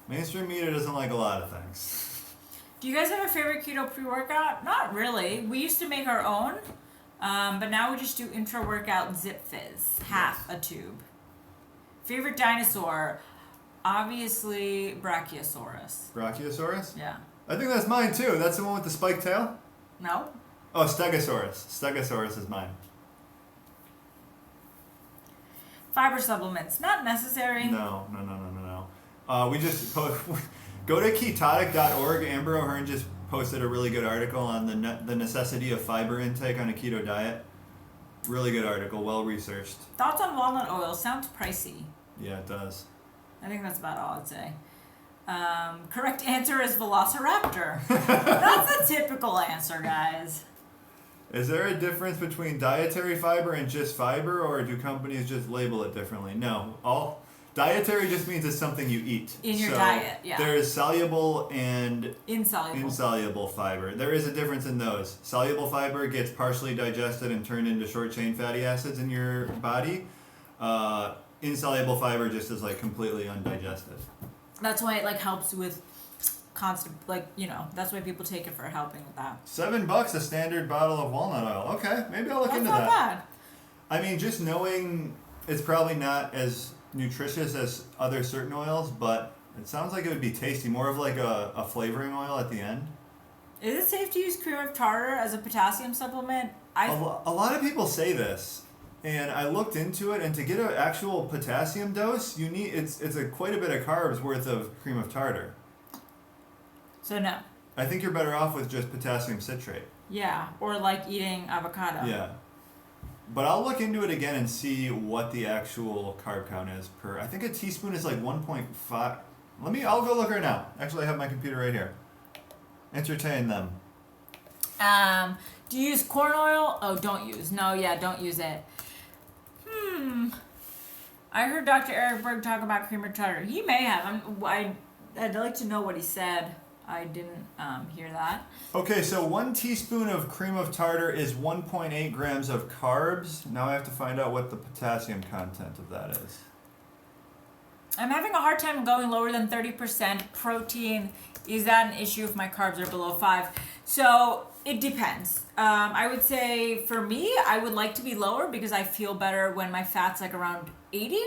Mainstream media doesn't like a lot of things. Do you guys have a favorite keto pre-workout? Not really. We used to make our own, but now we just do intra-workout Zip Fizz, half a tube. Favorite dinosaur? Obviously, Brachiosaurus. Brachiosaurus? Yeah. I think that's mine too. That's the one with the spiked tail? No? Oh, Stegosaurus. Stegosaurus is mine. Fiber supplements, not necessary. No. We just go to ketonic.org. Amber O'Hearn just posted a really good article on the necessity of fiber intake on a keto diet. Really good article, well researched. Thoughts on walnut oil? Sounds pricey. Yeah, it does. I think that's about all I'd say. Correct answer is Velociraptor. That's a typical answer, guys. Is there a difference between dietary fiber and just fiber, or do companies just label it differently? No. Dietary just means it's something you eat. In your diet, yeah. There is soluble and insoluble fiber. There is a difference in those. Soluble fiber gets partially digested and turned into short-chain fatty acids in your body. Insoluble fiber just is like completely undigested. That's why it like helps with that's why people take it for helping with that. $7 a standard bottle of walnut oil. Okay, maybe I'll look into that. That's not bad. I mean, just knowing it's probably not as nutritious as other certain oils, but it sounds like it would be tasty. More of like a flavoring oil at the end. Is it safe to use cream of tartar as a potassium supplement? A lot of people say this, and I looked into it, and to get an actual potassium dose, you need it's quite a bit of carbs worth of cream of tartar. So no. I think you're better off with just potassium citrate. Yeah, or like eating avocado. Yeah. But I'll look into it again and see what the actual carb count is per. I think a teaspoon is like 1.5. I'll go look right now. Actually, I have my computer right here. Entertain them. Do you use corn oil? Oh, don't use. No, yeah, don't use it. I heard Dr. Eric Berg talk about cream or tartar. He may have. I'd like to know what he said. I didn't hear that. Okay, so 1 teaspoon of cream of tartar is 1.8 grams of carbs. Now I have to find out what the potassium content of that is. I'm having a hard time going lower than 30% protein. Is that an issue if my carbs are below 5? So it depends. I would say for me, I would like to be lower because I feel better when my fat's like around 80.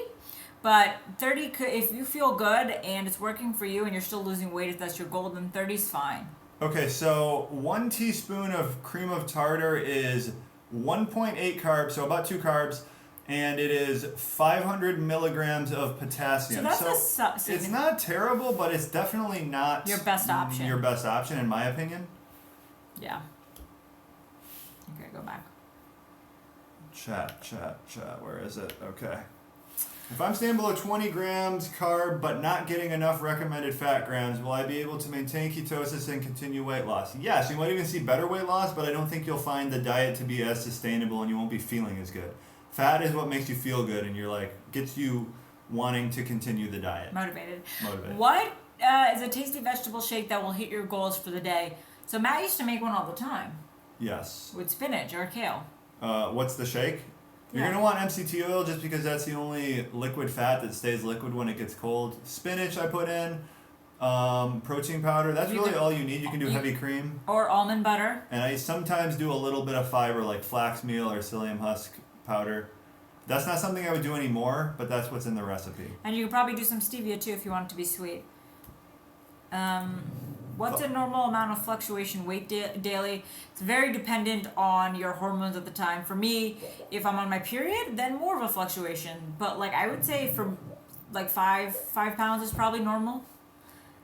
But 30, if you feel good and it's working for you and you're still losing weight, if that's your goal, then 30 is fine. Okay, so 1 teaspoon of cream of tartar is 1.8 carbs, so about 2 carbs, and it is 500 milligrams of potassium. So that's it's not terrible, but it's definitely not your best option. Your best option, in my opinion. Yeah. Okay, go back. Chat. Where is it? Okay. If I'm staying below 20 grams carb but not getting enough recommended fat grams, will I be able to maintain ketosis and continue weight loss? Yes, you might even see better weight loss, but I don't think you'll find the diet to be as sustainable and you won't be feeling as good. Fat is what makes you feel good and you're like, gets you wanting to continue the diet. Motivated. Motivated. What is a tasty vegetable shake that will hit your goals for the day? So Matt used to make one all the time. Yes. With spinach or kale. What's the shake? You're going to want MCT oil just because that's the only liquid fat that stays liquid when it gets cold. Spinach I put in. Protein powder. That's really all you need. You can do heavy cream. Or almond butter. And I sometimes do a little bit of fiber like flax meal or psyllium husk powder. That's not something I would do anymore, but that's what's in the recipe. And you could probably do some stevia too if you want it to be sweet. What's a normal amount of fluctuation weight daily? It's very dependent on your hormones at the time. For me, if I'm on my period, then more of a fluctuation. But like I would say from like 5 pounds is probably normal.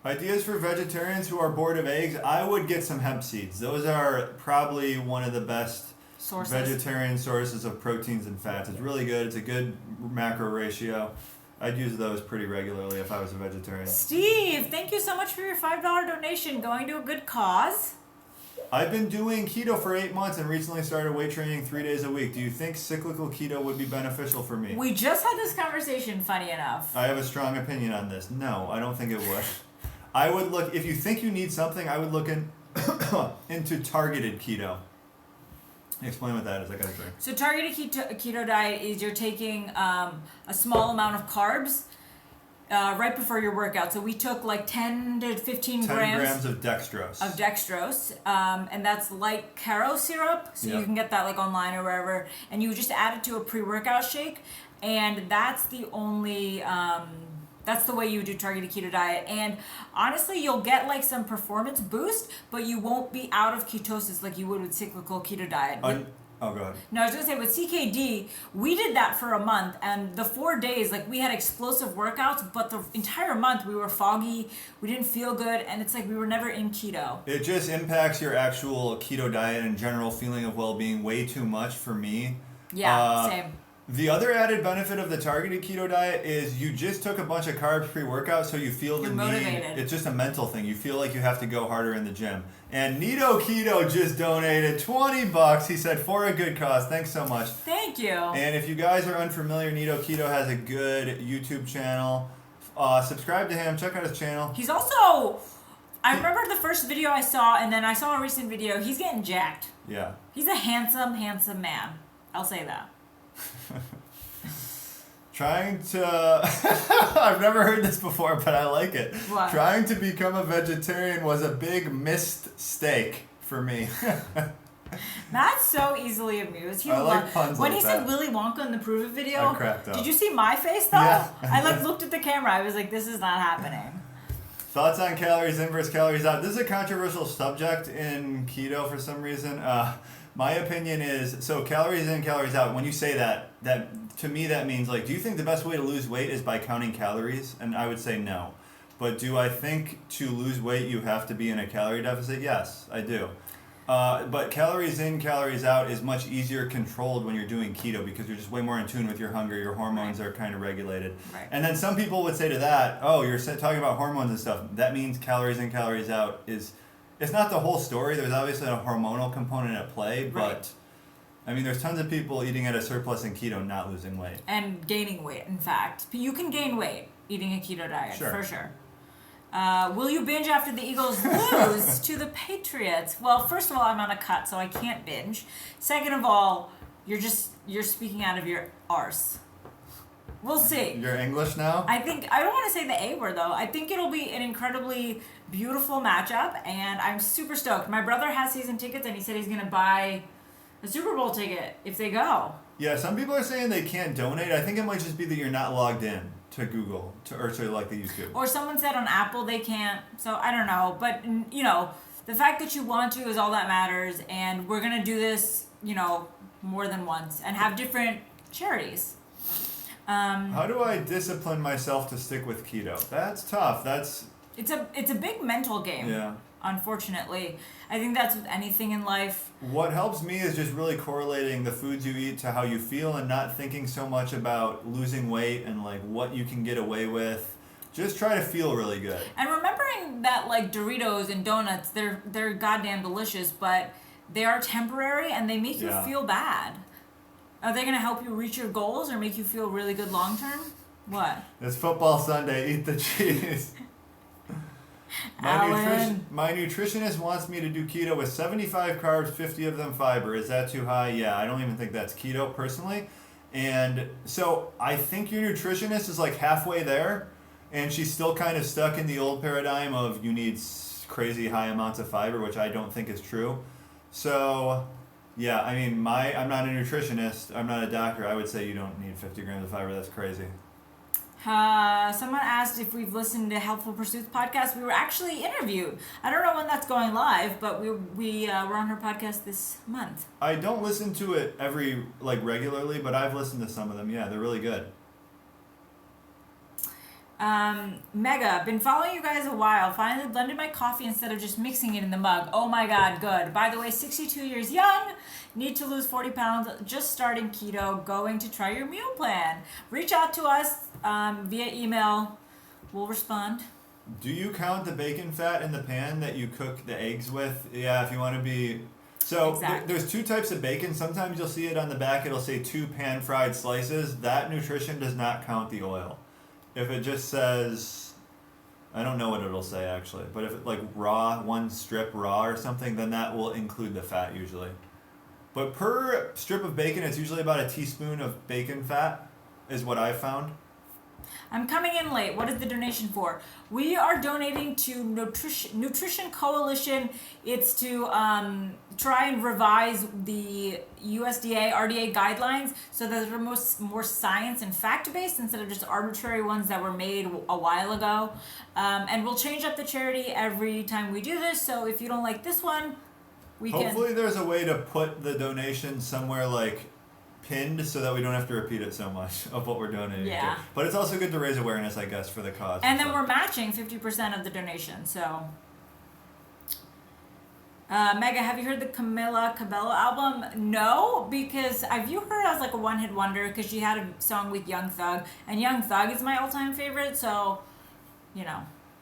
Ideas for vegetarians who are bored of eggs. I would get some hemp seeds. Those are probably one of the best vegetarian sources of proteins and fats. It's really good. It's a good macro ratio. I'd use those pretty regularly if I was a vegetarian. Steve, thank you so much for your $5 donation going to a good cause. I've been doing keto for 8 months and recently started weight training 3 days a week. Do you think cyclical keto would be beneficial for me? We just had this conversation, funny enough. I have a strong opinion on this. No, I don't think it would. I would look, if you think you need something, I would look into targeted keto. Explain what that is. I got to drink. So targeted keto diet is you're taking a small amount of carbs right before your workout. So we took like 10 to 15 grams of dextrose. And that's like Caro syrup. So you can get that like online or wherever. And you just add it to a pre-workout shake. And that's the only... that's the way you do targeted keto diet. And honestly, you'll get like some performance boost, but you won't be out of ketosis like you would with cyclical keto diet. Oh, go ahead. No, I was going to say with CKD, we did that for a month. And the 4 days, like we had explosive workouts, but the entire month we were foggy. We didn't feel good. And it's like we were never in keto. It just impacts your actual keto diet and general feeling of well-being way too much for me. Yeah, same. The other added benefit of the targeted keto diet is you just took a bunch of carbs pre-workout, so you feel the need. It's just a mental thing. You feel like you have to go harder in the gym. And Nito Keto just donated $20. He said, for a good cause. Thanks so much. Thank you. And if you guys are unfamiliar, Nito Keto has a good YouTube channel. Subscribe to him. Check out his channel. He's also... I remember the first video I saw, and then I saw a recent video. He's getting jacked. Yeah. He's a handsome, handsome man. I'll say that. Trying to I've never heard this before, but I like it. What? Trying to become a vegetarian was a big mistake for me. Matt's so easily amused. I like puns when like he that. said Willy Wonka in the Prove It video, I cracked up. Did you see my face though? Yeah. I like looked at the camera. I was like, this is not happening. Thoughts on calories in versus calories out. This is a controversial subject in keto for some reason. My opinion is, so calories in, calories out, when you say that to me that means like, do you think the best way to lose weight is by counting calories? And I would say no. But do I think to lose weight you have to be in a calorie deficit? Yes, I do. But calories in, calories out is much easier controlled when you're doing keto because you're just way more in tune with your hunger. Your hormones are kind of regulated. Right. And then some people would say to that, oh, you're talking about hormones and stuff. That means calories in, calories out is... It's not the whole story. There's obviously a hormonal component at play, but... Right. I mean, there's tons of people eating at a surplus in keto not losing weight. And gaining weight, in fact. You can gain weight eating a keto diet, Sure. for sure. Will you binge after the Eagles lose to the Patriots? Well, first of all, I'm on a cut, so I can't binge. Second of all, you're speaking out of your arse. We'll see. You're English now? I don't want to say the A word, though. I think it'll be an incredibly beautiful matchup, and I'm super stoked. My brother has season tickets, and he said he's going to buy a Super Bowl ticket if they go. Yeah, some people are saying they can't donate. I think it might just be that you're not logged in to Google or to like the YouTube. Or someone said on Apple they can't. So I don't know. But, you know, the fact that you want to is all that matters. And we're going to do this, you know, more than once and have different charities. How do I discipline myself to stick with keto? That's tough. It's a big mental game. Yeah. Unfortunately. I think that's with anything in life. What helps me is just really correlating the foods you eat to how you feel and not thinking so much about losing weight and like what you can get away with. Just try to feel really good. And remembering that like Doritos and donuts, they're goddamn delicious, but they are temporary and they make you feel bad. Are they going to help you reach your goals or make you feel really good long term? What? It's football Sunday. Eat the cheese. My nutritionist wants me to do keto with 75 carbs, 50 of them fiber. Is that too high? Yeah, I don't even think that's keto personally. And so I think your nutritionist is like halfway there, and she's still kind of stuck in the old paradigm of you need crazy high amounts of fiber, which I don't think is true. So, yeah, I mean, I'm not a nutritionist. I'm not a doctor. I would say you don't need 50 grams of fiber. That's crazy. Someone asked if we've listened to Healthful Pursuits podcast. We were actually interviewed. I don't know when that's going live, but we were on her podcast this month. I don't listen to it regularly, but I've listened to some of them. Yeah, they're really good. Mega, been following you guys a while. Finally blended my coffee instead of just mixing it in the mug. Oh my god, good. By the way, 62 years young, need to lose 40 pounds, just starting keto, going to try your meal plan. Reach out to us via email. We'll respond. Do you count the bacon fat in the pan that you cook the eggs with? Yeah, if you want to be... So exactly. There's two types of bacon. Sometimes you'll see it on the back. It'll say 2 pan-fried slices. That nutrition does not count the oil. If it just says, I don't know what it'll say actually, but if it like raw, 1 strip raw or something, then that will include the fat usually. But per strip of bacon, it's usually about a teaspoon of bacon fat is what I've found. I'm coming in late. What is the donation for? We are donating to Nutrition Coalition. It's to try and revise the USDA, RDA guidelines so that they're more science and fact-based instead of just arbitrary ones that were made a while ago. And we'll change up the charity every time we do this. So if you don't like this one, Hopefully there's a way to put the donation somewhere like pinned so that we don't have to repeat it so much of what we're donating to. But it's also good to raise awareness, I guess, for the cause. And then we're matching 50% of the donation, so. Mega, have you heard the Camila Cabello album? No, because I view her as like a one-hit wonder because she had a song with Young Thug, and Young Thug is my all-time favorite, so, you know,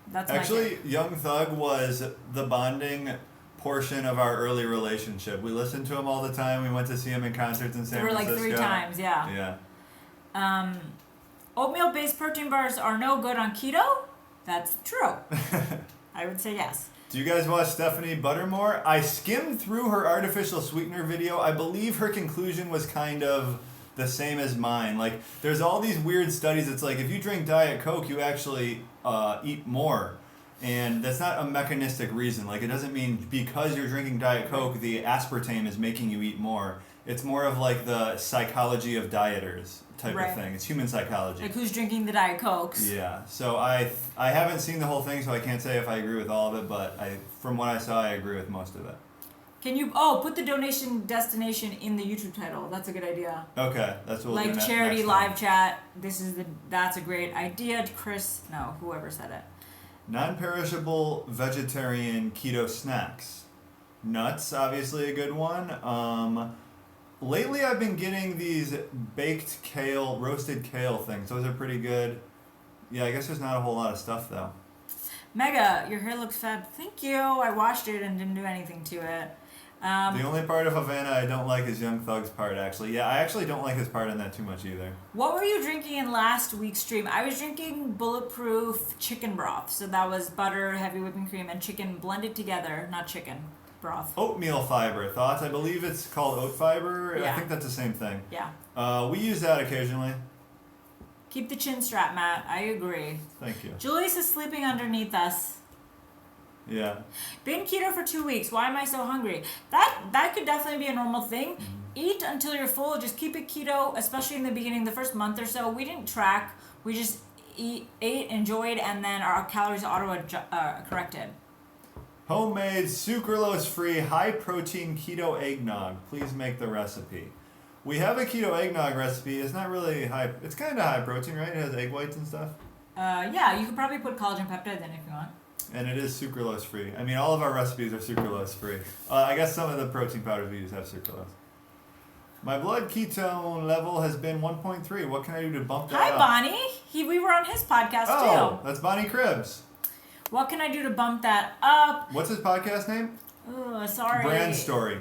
that's Actually, Young Thug was the bonding portion of our early relationship. We listened to him all the time. We went to see him in concerts in San Francisco. There were like 3 times, yeah. Yeah. Oatmeal-based protein bars are no good on keto? That's true. I would say yes. Do you guys watch Stephanie Buttermore? I skimmed through her artificial sweetener video. I believe her conclusion was kind of the same as mine. Like, there's all these weird studies. It's like, if you drink Diet Coke, you actually eat more. And that's not a mechanistic reason. Like, it doesn't mean because you're drinking Diet Coke, the aspartame is making you eat more. It's more of like the psychology of dieters type of thing. It's human psychology. Like, who's drinking the Diet Cokes? Yeah. So I haven't seen the whole thing, so I can't say if I agree with all of it, but from what I saw, I agree with most of it. Can you put the donation destination in the YouTube title? That's a good idea. Okay, that's what we'll do like charity live chat. That's a great idea. Chris, no, whoever said it. Non-perishable vegetarian keto snacks. Nuts, obviously a good one. Lately I've been getting these baked kale, roasted kale things. Those are pretty good. Yeah, I guess there's not a whole lot of stuff though. Mega, your hair looks fab. Thank you. I washed it and didn't do anything to it. The only part of Havana I don't like is Young Thug's part, actually. Yeah, I actually don't like his part in that too much either. What were you drinking in last week's stream? I was drinking bulletproof chicken broth. So that was butter, heavy whipping cream, and chicken blended together. Not chicken, broth. Oatmeal fiber. Thoughts? I believe it's called oat fiber. Yeah. I think that's the same thing. Yeah. We use that occasionally. Keep the chin strap, Matt. I agree. Thank you. Julius is sleeping underneath us. Yeah. Been keto for 2 weeks. Why am I so hungry? That could definitely be a normal thing. Mm-hmm. Eat until you're full. Just keep it keto, especially in the beginning, the first month or so. We didn't track. We just ate, enjoyed, and then our calories corrected. Homemade, sucralose-free, high-protein keto eggnog. Please make the recipe. We have a keto eggnog recipe. It's not really high. It's kind of high protein, right? It has egg whites and stuff. Yeah, you could probably put collagen peptides in if you want. And it is sucralose free. I mean, all of our recipes are sucralose free. I guess some of the protein powders we use have sucralose. My blood ketone level has been 1.3. What can I do to bump that up? Hi, Bonnie. We were on his podcast Oh, too. that's Bonnie Cribbs. What can I do to bump that up? What's his podcast name? Oh, sorry. Brand Story.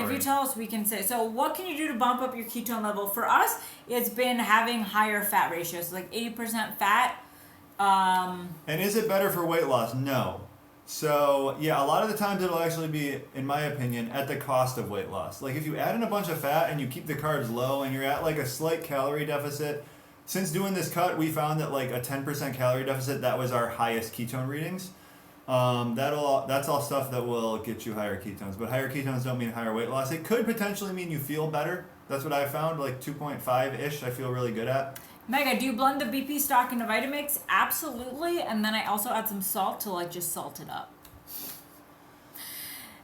If you tell us, we can say. So what can you do to bump up your ketone level? For us, it's been having higher fat ratios, like 80% fat. And is it better for weight loss? No. So, yeah, a lot of the times it'll actually be, in my opinion, at the cost of weight loss. Like, if you add in a bunch of fat and you keep the carbs low and you're at, like, a slight calorie deficit, since doing this cut, we found that, like, a 10% calorie deficit, that was our highest ketone readings. That's all stuff that will get you higher ketones. But higher ketones don't mean higher weight loss. It could potentially mean you feel better. That's what I found, like 2.5-ish I feel really good at. Mega, do you blend the BP stock into Vitamix? Absolutely. And then I also add some salt to like just salt it up.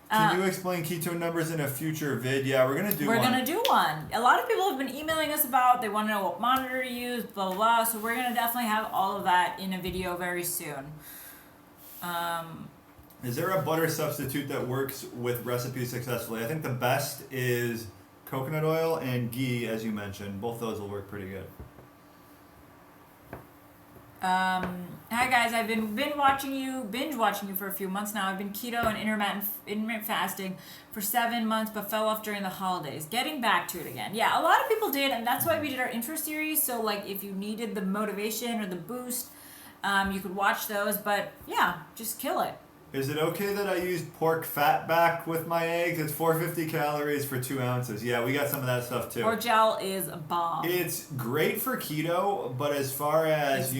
Can you explain ketone numbers in a future vid? Yeah, we're going to do one. We're going to do one. A lot of people have been emailing us about, they want to know what monitor to use, blah, blah, blah. So we're going to definitely have all of that in a video very soon. Is there a butter substitute that works with recipes successfully? I think the best is coconut oil and ghee, as you mentioned. Both those will work pretty good. Hi guys, I've been binge watching you for a few months now. I've been keto and intermittent fasting for 7 months, but fell off during the holidays. Getting back to it again. Yeah, a lot of people did, and that's why we did our intro series. So like, if you needed the motivation or the boost, you could watch those. But yeah, just kill it. Is it okay that I use pork fat back with my eggs? It's 450 calories for 2 ounces. Yeah, we got some of that stuff too. Pork gel is a bomb. It's great for keto, but as far as,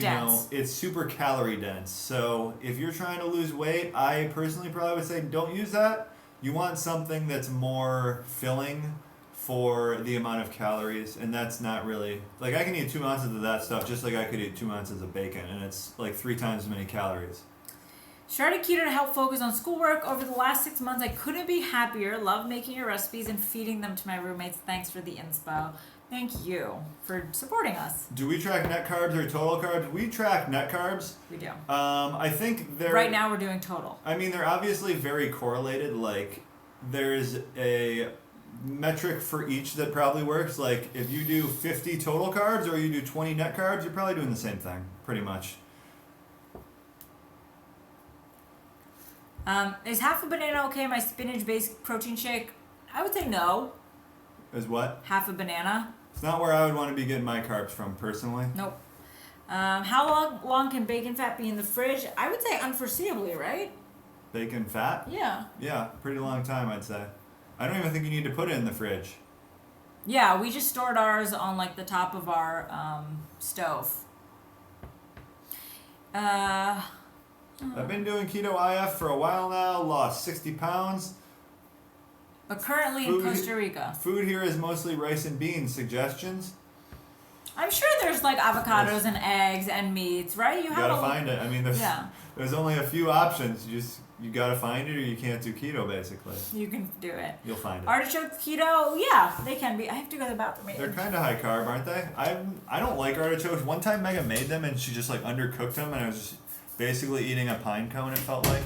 it's super calorie dense. So if you're trying to lose weight, I personally probably would say don't use that. You want something that's more filling for the amount of calories, and that's not really, like I can eat 2 ounces of that stuff just like I could eat 2 ounces of bacon, and it's like 3 times as many calories. Started keto to help focus on schoolwork. Over the last 6 months, I couldn't be happier. Love making your recipes and feeding them to my roommates. Thanks for the inspo. Thank you for supporting us. Do we track net carbs or total carbs? We track net carbs. We do. I think they're... Right now we're doing total. I mean, they're obviously very correlated. Like, there's a metric for each that probably works. Like, if you do 50 total carbs or you do 20 net carbs, you're probably doing the same thing, pretty much. Is half a banana okay? My spinach-based protein shake? I would say no. Is what? Half a banana? It's not where I would want to be getting my carbs from, personally. Nope. How long can bacon fat be in the fridge? I would say unforeseeably, right? Bacon fat? Yeah. Yeah, pretty long time, I'd say. I don't even think you need to put it in the fridge. Yeah, we just stored ours on like the top of our stove. I've been doing keto IF for a while now, lost 60 pounds. But currently in Costa Rica. Food here is mostly rice and beans. Suggestions? I'm sure there's like avocados and eggs and meats, right? You gotta find it. I mean, there's only a few options. You gotta find it or you can't do keto, basically. You can do it. You'll find it. Artichoke keto? Yeah, they can be. I have to go to the bathroom. They're kind of high carb, aren't they? I don't like artichokes. One time Megan made them and she just like undercooked them and basically eating a pine cone, it felt like.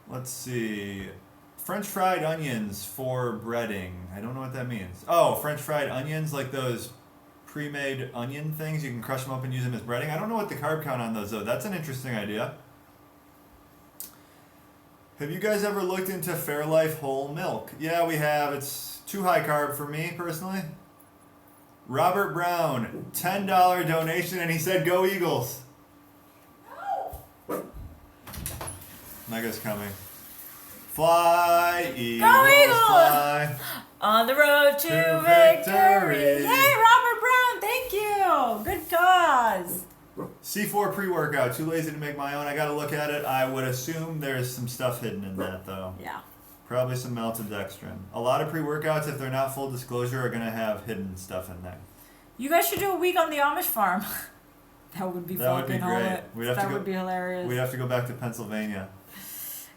Let's see. French fried onions for breading. I don't know what that means. Oh, French fried onions, like those pre-made onion things. You can crush them up and use them as breading. I don't know what the carb count on those, though. That's an interesting idea. Have you guys ever looked into Fairlife whole milk? Yeah, we have. It's too high carb for me, personally. Robert Brown, $10 donation, and he said, "Go Eagles." Mega's coming. Fly, Eagles, Go Eagles! fly. On the road to victory. victory. Hey, Robert Brown, thank you. Good cause. C4 pre-workout, too lazy to make my own. I gotta look at it. I would assume there's some stuff hidden in that, though. Yeah. Probably some maltodextrin. A lot of pre-workouts, if they're not full disclosure, are gonna have hidden stuff in there. You guys should do a week on the Amish farm. That would be That would be fucking great. That would be hilarious. We'd have to go back to Pennsylvania.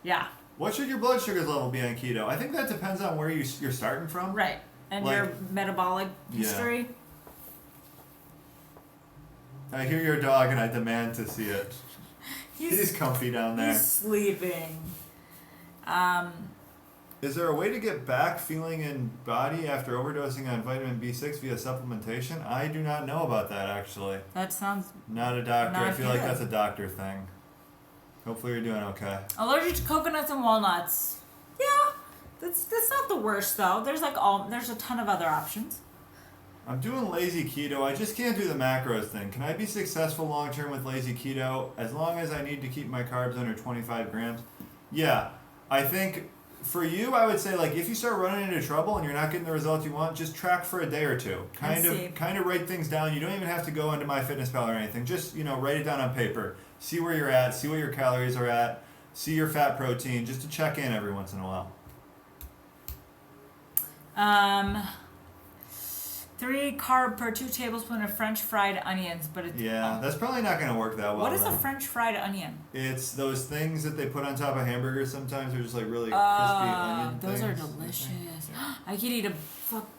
Yeah. What should your blood sugars level be on keto? I think that depends on where you're starting from. Right. And Like- your metabolic Yeah. history. I hear your dog and I demand to see it. He's comfy down there. He's sleeping. Is there a way to get back feeling in body after overdosing on vitamin B6 via supplementation? I do not know about that, actually. That sounds Not a doctor. I Not feel like good. that's a doctor thing. Hopefully you're doing okay. allergic to coconuts and walnuts. Yeah. That's not the worst though. There's a ton of other options. I'm doing lazy keto. I just can't do the macros thing. Can I be successful long term with lazy keto as long as I need to keep my carbs under 25 grams? Yeah. I think for you, I would say, like, if you start running into trouble and you're not getting the results you want, just track for a day or two. Kind of write things down. You don't even have to go into MyFitnessPal or anything. Just, write it down on paper. See where you're at. See what your calories are at. See your fat protein, just to check in every once in a while. 3 carb per 2 tablespoons of French fried onions, but it's Yeah, that's probably not going to work that well. What is a then. French fried onion? It's those things that they put on top of hamburgers sometimes. They're just like really crispy onion Those things. are delicious. I could eat a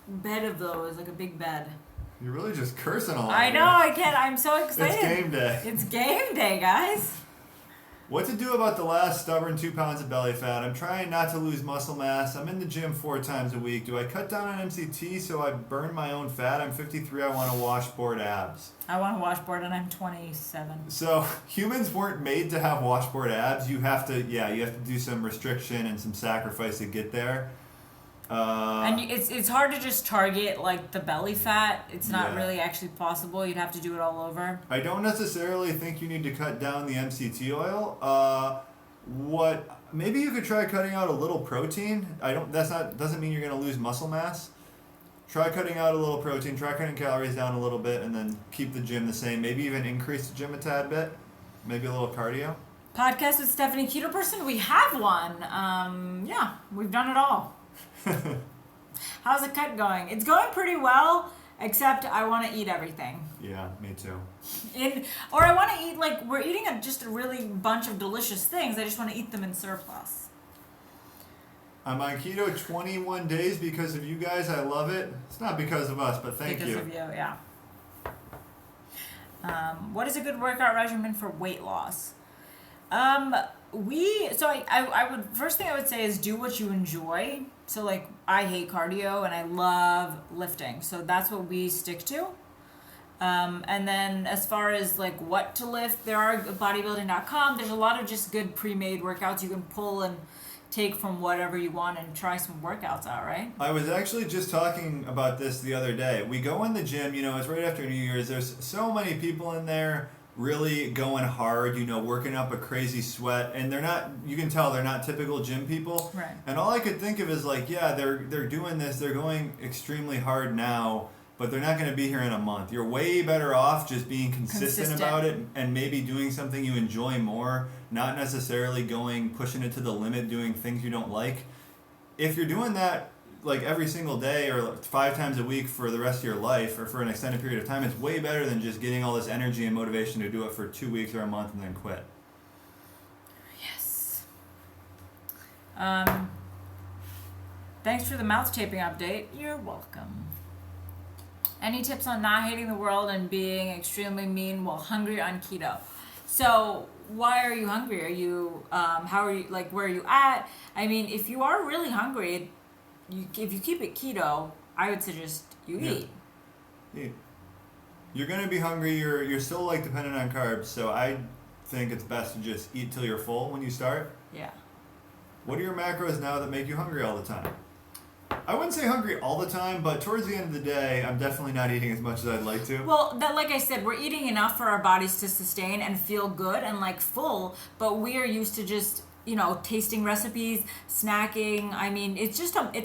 bed of those, like a big bed. You're really just cursing a lot. I know, I can't. I'm so excited. It's game day. It's game day, guys. What to do about the last stubborn 2 pounds of belly fat? I'm trying not to lose muscle mass. I'm in the gym 4 times a week. Do I cut down on MCT so I burn my own fat? I'm 53. I want to washboard abs. I want a washboard and I'm 27. So humans weren't made to have washboard abs. You have to do some restriction and some sacrifice to get there. And it's hard to just target like the belly fat. It's not Yeah. really actually possible. You'd have to do it all over. I don't necessarily think you need to cut down the MCT oil. Maybe you could try cutting out a little protein. Doesn't mean you're going to lose muscle mass. Try cutting out a little protein, try cutting calories down a little bit, and then keep the gym the same. Maybe even increase the gym a tad bit. Maybe a little cardio. Podcast with Stephanie Keto Person. We have one. Yeah, we've done it all. How's the cut going? It's going pretty well, except I want to eat everything. Yeah, me too. Or I want to eat, like, we're eating just a really bunch of delicious things. I just want to eat them in surplus. I'm on keto 21 days because of you guys. I love it. It's not because of us, but thank you. Because of you, yeah. What is a good workout regimen for weight loss? I would, first thing I would say is do what you enjoy. So, like, I hate cardio and I love lifting. So that's what we stick to. And then as far as, like, what to lift, there are bodybuilding.com. There's a lot of just good pre-made workouts you can pull and take from whatever you want and try some workouts out, right? I was actually just talking about this the other day. We go in the gym, it's right after New Year's. There's so many people in there really going hard, working up a crazy sweat, and you can tell they're not typical gym people. Right. And all I could think of is like, yeah, they're doing this, they're going extremely hard now, but they're not going to be here in a month. You're way better off just being consistent about it and maybe doing something you enjoy more, not necessarily pushing it to the limit, doing things you don't like. If you're doing that like every single day or 5 times a week for the rest of your life or for an extended period of time, it's way better than just getting all this energy and motivation to do it for 2 weeks or a month and then quit. Yes. Thanks for the mouth taping update. You're welcome. Any tips on not hating the world and being extremely mean while hungry on keto? So why are you hungry? Are you how are you, like, where are you at? I mean, if you are really hungry, if you keep it keto, I would suggest you eat. Eat. You're gonna be hungry. You're still like dependent on carbs, so I think it's best to just eat till you're full when you start. Yeah. What are your macros now that make you hungry all the time? I wouldn't say hungry all the time, but towards the end of the day, I'm definitely not eating as much as I'd like to. Well, that, like I said, we're eating enough for our bodies to sustain and feel good and like full, but we are used to just, tasting recipes, snacking. I mean, it's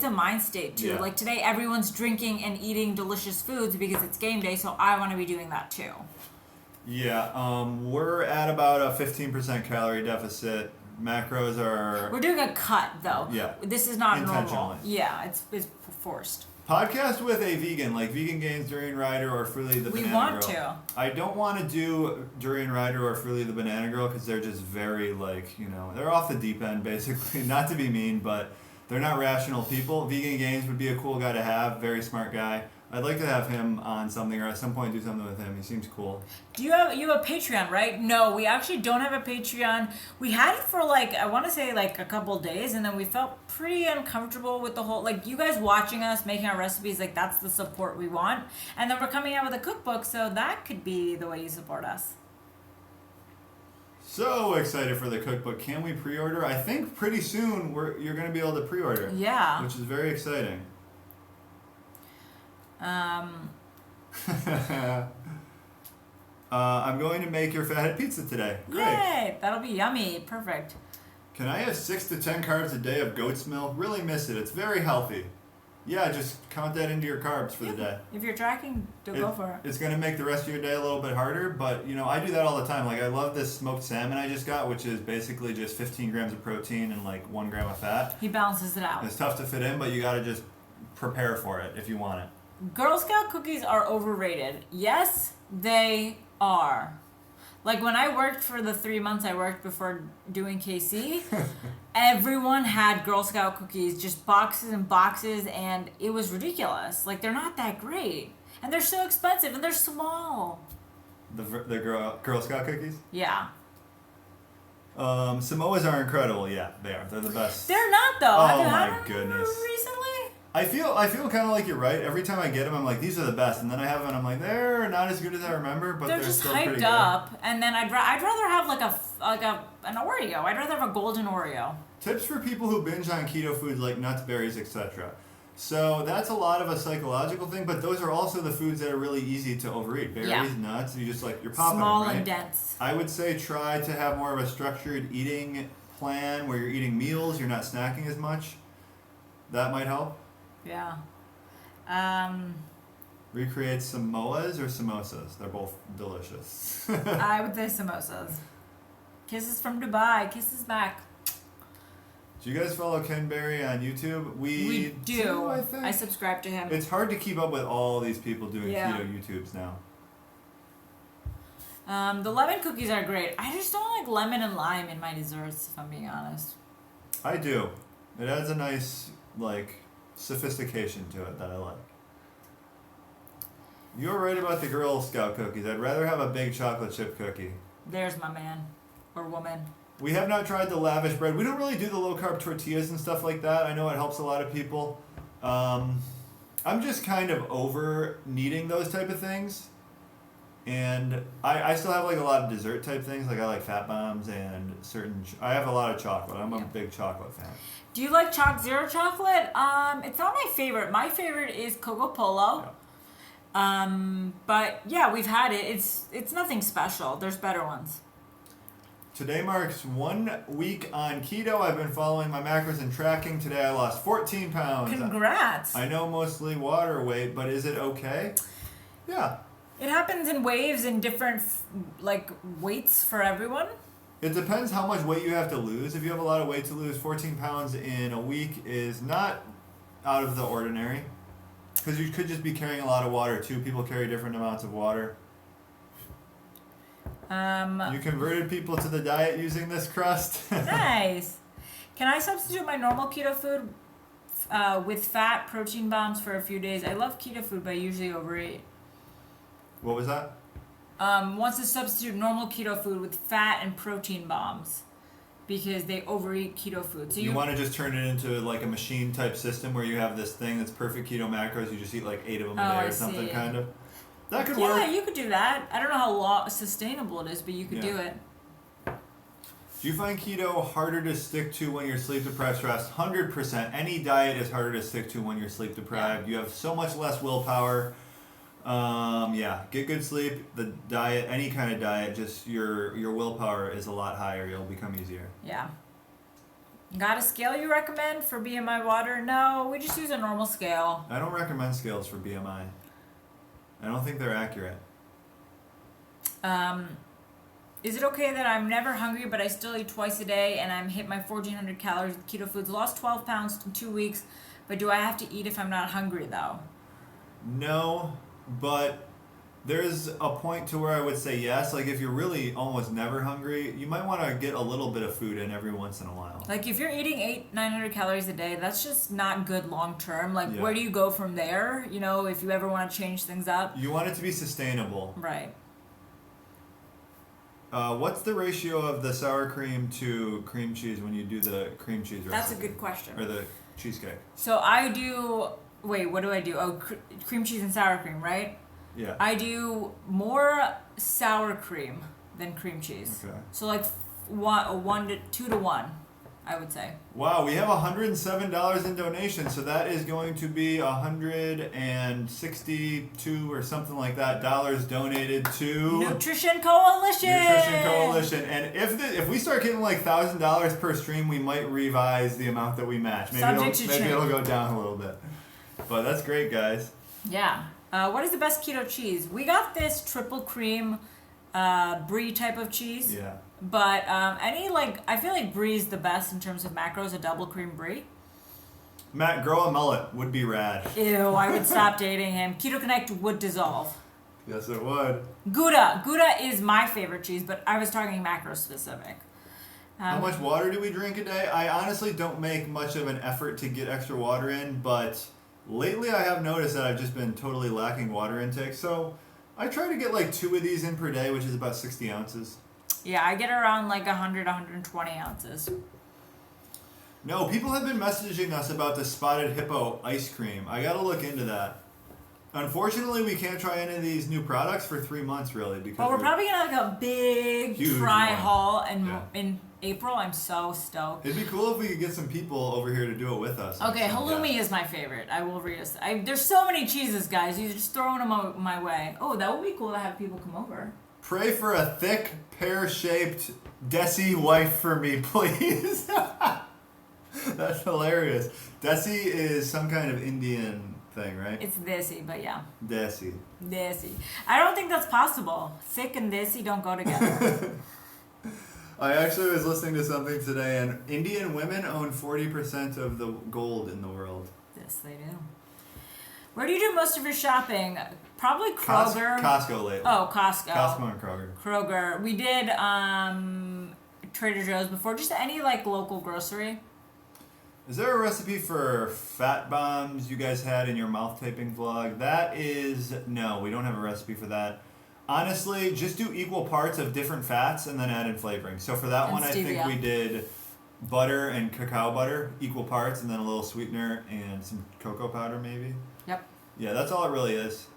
a mind state too. Yeah. Like today, everyone's drinking and eating delicious foods because it's game day, so I want to be doing that too. Yeah, we're at about a 15% calorie deficit. Macros are... We're doing a cut though. Yeah. This is not normal. Intentionally. Yeah, it's forced. Podcast with a vegan, like Vegan Gains, Durian Rider, or Fruity the We Banana want Girl. to. I don't want to do Durian Rider or Fruity the Banana Girl because they're just very, they're off the deep end, basically. Not to be mean, but they're not rational people. Vegan Gains would be a cool guy to have, very smart guy. I'd like to have him on something, or at some point do something with him. He seems cool. You have a Patreon, right? No, we actually don't have a Patreon. We had it for I want to say a couple days, and then we felt pretty uncomfortable with the whole, you guys watching us, making our recipes, that's the support we want. And then we're coming out with a cookbook, so that could be the way you support us. So excited for the cookbook. Can we pre-order? I think pretty soon you're going to be able to pre-order. Yeah. Which is very exciting. I'm going to make your fathead pizza today. Great. Yay! That'll be yummy. Perfect. Can I have 6 to 10 carbs a day of goat's milk? Really miss it. It's very healthy. Yeah, just count that into your carbs for the day. If you're tracking, go for it. It's going to make the rest of your day a little bit harder, but I do that all the time. I love this smoked salmon I just got, which is basically just 15 grams of protein and 1 gram of fat. He balances it out. It's tough to fit in, but you got to just prepare for it if you want it. Girl Scout cookies are overrated. Yes, they are. When I worked for the 3 months I worked before doing KC, everyone had Girl Scout cookies, just boxes and boxes, and it was ridiculous. They're not that great. And they're so expensive, and they're small. The Girl Scout cookies? Yeah. Samoas are incredible. Yeah, they are. They're the best. They're not, though. Oh, Have you had my them goodness. recently? I feel kind of like you're right. Every time I get them, I'm like, these are the best. And then I have them, and I'm like, they're not as good as I remember, but they're just still pretty hyped good. up. And then I'd rather have an Oreo. I'd rather have a golden Oreo. Tips for people who binge on keto foods like nuts, berries, etc. So that's a lot of a psychological thing, but those are also the foods that are really easy to overeat. Berries, nuts, you're popping Small them, right? and dense. I would say try to have more of a structured eating plan where you're eating meals, you're not snacking as much. That might help. Yeah. Recreate Samoas or samosas. They're both delicious. I would say samosas. Kisses from Dubai. Kisses back. Do you guys follow Ken Berry on YouTube? We do. I think. I subscribe to him. It's hard to keep up with all these people doing keto YouTubes now. The lemon cookies are great. I just don't like lemon and lime in my desserts, if I'm being honest. I do. It adds a nice, sophistication to it that I like. You're right about the Girl Scout cookies. I'd rather have a big chocolate chip cookie. There's my man. Or woman. We have not tried the lavish bread. We don't really do the low-carb tortillas and stuff like that. I know it helps a lot of people. I'm just kind of over needing those type of things. And I still have a lot of dessert type things. I like fat bombs and I have a lot of chocolate. I'm a big chocolate fan. Do you like Zero chocolate? It's not my favorite. My favorite is Coco Polo. Yeah. But yeah, we've had it. It's nothing special. There's better ones. Today marks 1 week on keto. I've been following my macros and tracking. Today I lost 14 pounds. Congrats. I know mostly water weight, but is it okay? Yeah. It happens in waves and different weights for everyone. It depends how much weight you have to lose. If you have a lot of weight to lose, 14 pounds in a week is not out of the ordinary. Because you could just be carrying a lot of water too. People carry different amounts of water. You converted people to the diet using this crust. Nice. Can I substitute my normal keto food with fat protein bombs for a few days? I love keto food, but I usually overeat. What was that? Wants to substitute normal keto food with fat and protein bombs because they overeat keto food. So You want to just turn it into like a machine type system where you have this thing that's perfect keto macros. You just eat like 8 of them a day or something, kind of. That could work. Yeah, you could do that. I don't know how sustainable it is, but you could do it. Do you find keto harder to stick to when you're sleep deprived, stressed? 100%. Any diet is harder to stick to when you're sleep deprived. You have so much less willpower. Get good sleep. The diet, any kind of diet, just your willpower is a lot higher. It'll become easier. Yeah. Got a scale you recommend for BMI water? No, we just use a normal scale. I don't recommend scales for BMI. I don't think they're accurate. Is it okay that I'm never hungry but I still eat twice a day and I'm hit my 1,400 calories with keto foods? Lost 12 pounds in 2 weeks, but do I have to eat if I'm not hungry though? No, but there's a point to where I would say yes. Like if you're really almost never hungry, you might want to get a little bit of food in every once in a while. Like if you're eating 900 calories a day, that's just not good long term. Like where do you go from there? You know, if you ever want to change things up. You want it to be sustainable. Right. What's the ratio of the sour cream to cream cheese when you do the cream cheese recipe? That's a good question. Or the cheesecake. So I do, what do I do? Oh, cream cheese and sour cream, right? Yeah. I do more sour cream than cream cheese. Okay. So like 2 to 1, I would say. Wow, we have $107 in donations, so that is going to be $162 or something like that dollars donated to Nutrition Coalition. And if we start getting like $1,000 per stream, we might revise the amount that we match. Maybe it'll go down a little bit. But that's great, guys. Yeah. What is the best keto cheese? We got this triple cream brie type of cheese. Yeah. But I feel like brie is the best in terms of macros, a double cream brie. Matt, grow a mullet would be rad. Ew, I would stop dating him. Ketoconnect would dissolve. Yes, it would. Gouda is my favorite cheese, but I was talking macro specific. How much water do we drink a day? I honestly don't make much of an effort to get extra water in, but lately I have noticed that I've just been totally lacking water intake. So I try to get like 2 of these in per day, which is about 60 ounces. Yeah, I get around like 120 ounces. No, people have been messaging us about the Spotted Hippo ice cream. I gotta look into that. Unfortunately, we can't try any of these new products for 3 months, really, because we're probably gonna have like a big try haul in April. I'm so stoked. It'd be cool if we could get some people over here to do it with us. Okay, halloumi is my favorite. I will read us. There's so many cheeses, guys. You're just throwing them my way. Oh, that would be cool to have people come over. Pray for a thick, pear-shaped Desi wife for me, please. That's hilarious. Desi is some kind of Indian thing, right? It's desi, but yeah. Desi. I don't think that's possible. Thick and desi don't go together. I actually was listening to something today, and Indian women own 40% of the gold in the world. Yes, they do. Where do you do most of your shopping? Probably Kroger. Costco lately. Oh, Costco. Costco and Kroger. Kroger. We did Trader Joe's before. Just any like local grocery. Is there a recipe for fat bombs you guys had in your mouth taping vlog? No, we don't have a recipe for that. Honestly, just do equal parts of different fats and then add in flavoring. So for that one, I think we did butter and cacao butter, equal parts, and then a little sweetener and some cocoa powder maybe. Yep. Yeah, that's all it really is.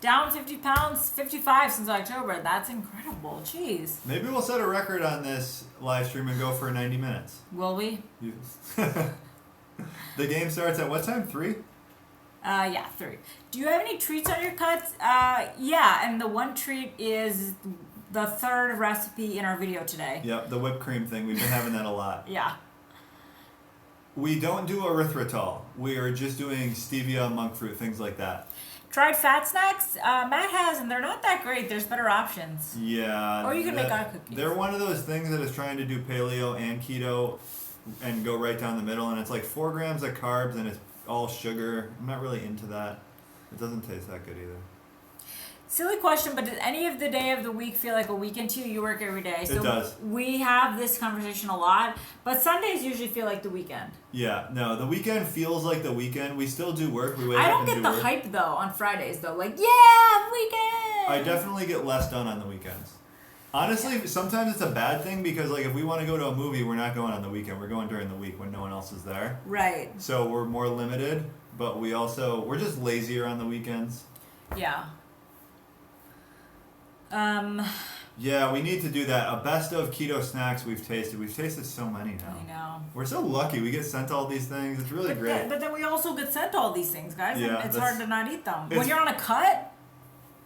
Down 50 pounds, 55 since October. That's incredible. Jeez. Maybe we'll set a record on this live stream and go for 90 minutes. Will we? The game starts at what time? 3? Yeah, 3. Do you have any treats on your cuts? Yeah, and the one treat is the third recipe in our video today. Yep, the whipped cream thing. We've been having that a lot. Yeah. We don't do erythritol. We are just doing stevia, monk fruit, things like that. Tried fat snacks? Matt has, and they're not that great. There's better options. Yeah. Or you can make our cookies. They're one of those things that is trying to do paleo and keto and go right down the middle, and it's like 4 grams of carbs, and it's all sugar. I'm not really into that. It doesn't taste that good either. Silly question, but does any of the day of the week feel like a weekend to you? You work every day. So It does. We have this conversation a lot, but Sundays usually feel like the weekend. Yeah, no, the weekend feels like the weekend. We still do work. We wake I up don't and get the do work. hype though on Fridays though. Like, yeah, weekend! I definitely get less done on the weekends. Honestly, sometimes it's a bad thing because like if we want to go to a movie, we're not going on the weekend. We're going during the week when no one else is there. Right. So we're more limited, but we're just lazier on the weekends. Yeah. Yeah, we need to do that. A best of keto snacks we've tasted. We've tasted so many now. I know. We're so lucky. We get sent all these things. It's really great. But then we also get sent all these things, guys. Yeah, and it's hard to not eat them. When it's- you're on a cut,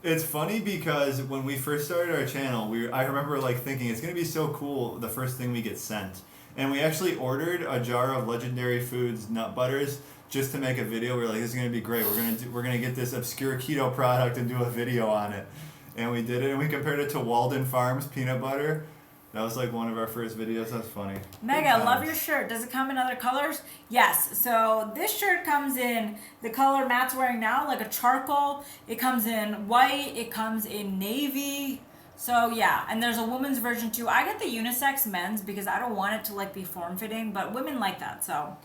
It's funny because when we first started our channel, I remember like thinking it's gonna be so cool the first thing we get sent, and we actually ordered a jar of Legendary Foods nut butters just to make a video. We were like, this is gonna be great. We're gonna get this obscure keto product and do a video on it, and we did it. And we compared it to Walden Farms peanut butter. That was like one of our first videos. That's funny. Meg, Good I love times. your shirt. Does it come in other colors? Yes. So this shirt comes in the color Matt's wearing now, like a charcoal. It comes in white. It comes in navy. So yeah, and there's a woman's version too. I get the unisex men's because I don't want it to like be form fitting, but women like that. So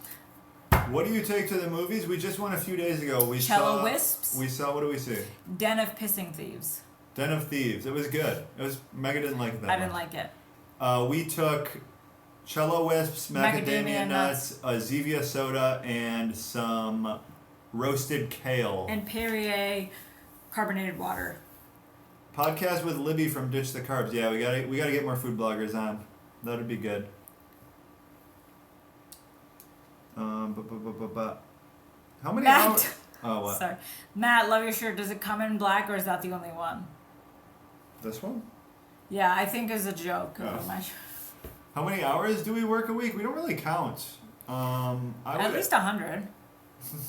What do you take to the movies? We just went a few days ago. We Cello saw Wisps. We saw. What do we see? Den of Pissing Thieves. Den of Thieves. It was good. It was. Mega didn't like that. I didn't like it. We took Cello Wisps, macadamia nuts, a Zevia soda, and some roasted kale. And Perrier carbonated water. Podcast with Libby from Ditch the Carbs. Yeah, we gotta get more food bloggers on. That'd be good. How many Matt. hours? Oh, what? Sorry. Matt, love your shirt. Does it come in black or is that the only one? This one? Yeah, I think it's a joke. Oh. My shirt. How many hours do we work a week? We don't really count. At least 100.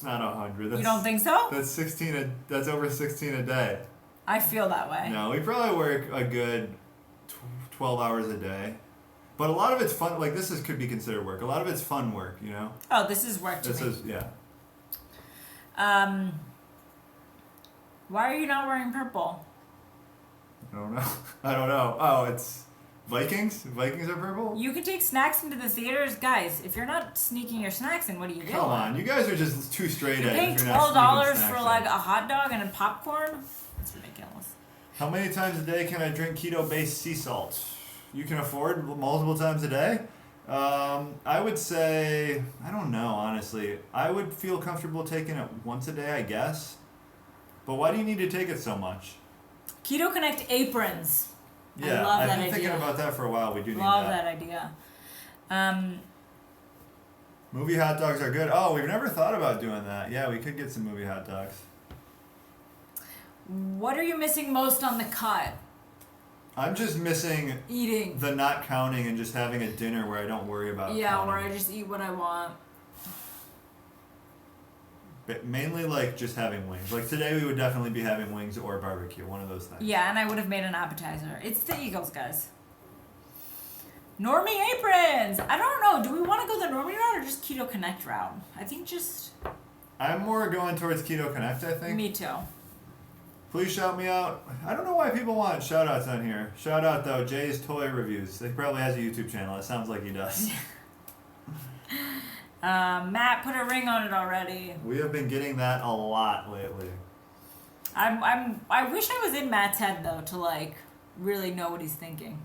Not 100. You don't think so? That's 16. That's over 16 a day. I feel that way. No, we probably work a good 12 hours a day. But a lot of it's fun. Like could be considered work. A lot of it's fun work, you know. Oh, this is work to This me. is yeah. Why are you not wearing purple? I don't know. I don't know. Oh, it's Vikings. Vikings are purple. You can take snacks into the theaters, guys. If you're not sneaking your snacks in, what are you doing? Come on, you guys are just too straight You're edge. paying if you're not $12 sneaking for snacks like in. a hot dog and a popcorn. That's ridiculous. How many times a day can I drink keto-based sea salt? You can afford multiple times a day. I would say I don't know. Honestly, I would feel comfortable taking it once a day, I guess. But why do you need to take it so much? KetoConnect aprons. Yeah, I love I've that been idea. thinking about that for a while. We do need Love that. that idea. Movie hot dogs are good. Oh, we've never thought about doing that. Yeah, we could get some movie hot dogs. What are you missing most on the cut? I'm just missing Eating. the not counting and just having a dinner where I don't worry about Yeah, counting. where I just eat what I want. But mainly like just having wings. Like today we would definitely be having wings or barbecue, one of those things. Yeah, and I would have made an appetizer. It's the Eagles, guys. Normie aprons! I don't know. Do we want to go the Normie route or just KetoConnect route? I think just... I'm more going towards KetoConnect, I think. Me too. Please shout me out. I don't know why people want shout outs on here. Shout out though, Jay's Toy Reviews. He probably has a YouTube channel. It sounds like he does. Matt put a ring on it already. We have been getting that a lot lately. I wish I was in Matt's head though to like really know what he's thinking.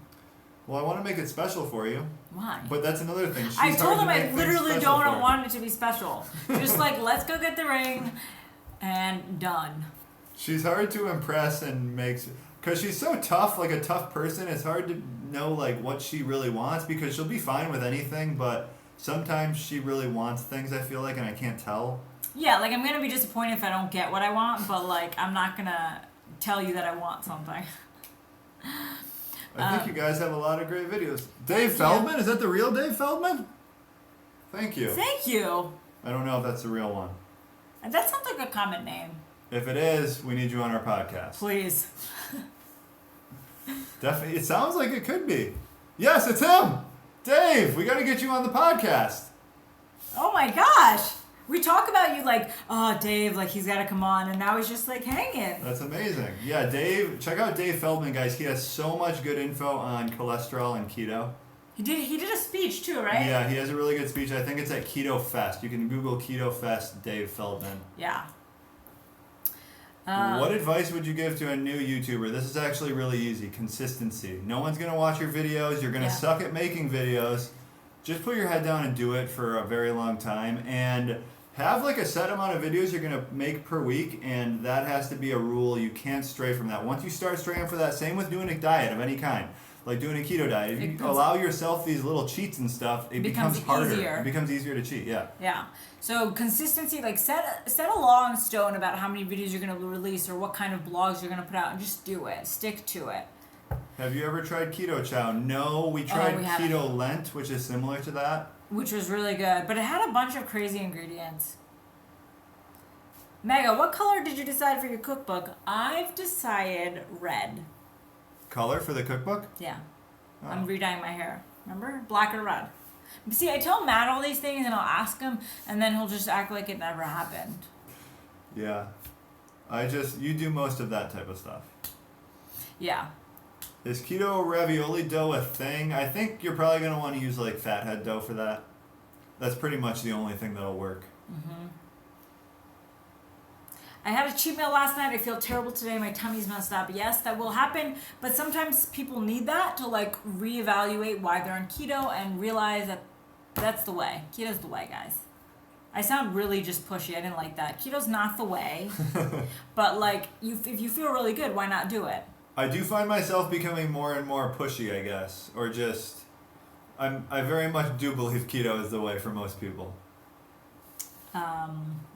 Well, I want to make it special for you. Why? But that's another thing. She's I told hard him to I make things literally special don't for. want it to be special. Just like, let's go get the ring and done. She's hard to impress and makes... Because she's so tough, like a tough person, it's hard to know like what she really wants because she'll be fine with anything, but sometimes she really wants things, I feel like, and I can't tell. Yeah, like I'm gonna be disappointed if I don't get what I want, but like I'm not gonna tell you that I want something. I think you guys have a lot of great videos. Dave you. Feldman? Is that the real Dave Feldman? Thank you. Thank you. I don't know if that's the real one. That sounds like a common name. If it is, we need you on our podcast. Please. Definitely. It sounds like it could be. Yes, it's him! Dave, we gotta get you on the podcast. Oh my gosh. We talk about you like, oh, Dave, like he's got to come on, and now he's just like hanging. That's amazing. Yeah, Dave, check out Dave Feldman, guys. He has so much good info on cholesterol and keto. He did a speech too, right? Yeah, he has a really good speech. I think it's at Keto Fest. You can Google Keto Fest Dave Feldman. Yeah. What advice would you give to a new YouTuber? This is actually really easy. Consistency. No one's going to watch your videos. You're going to suck at making videos. Just put your head down and do it for a very long time. And have like a set amount of videos you're going to make per week. And that has to be a rule. You can't stray from that. Once you start straying for that, same with doing a diet of any kind. Like doing a keto diet. If you allow yourself these little cheats and stuff, it becomes harder. Easier. It becomes easier to cheat, yeah. Yeah. So consistency, like set a law in stone about how many videos you're going to release or what kind of blogs you're going to put out, and just do it. Stick to it. Have you ever tried Keto Chow? No, we tried Keto Lent, which is similar to that. Which was really good, but it had a bunch of crazy ingredients. Mega, what color did you decide for your cookbook? I've decided red. Color for the cookbook? Yeah. Oh. I'm redying my hair. Remember? Black or red. See, I tell Matt all these things and I'll ask him and then he'll just act like it never happened. Yeah. You do most of that type of stuff. Yeah. Is keto ravioli dough a thing? I think you're probably going to want to use like fathead dough for that. That's pretty much the only thing that'll work. Mm-hmm. I had a cheat meal last night. I feel terrible today. My tummy's messed up. Yes, that will happen. But sometimes people need that to like reevaluate why they're on keto and realize that that's the way. Keto's the way, guys. I sound really just pushy. I didn't like that. Keto's not the way. But like, if you feel really good, why not do it? I do find myself becoming more and more pushy, I guess. Or just, I very much do believe keto is the way for most people.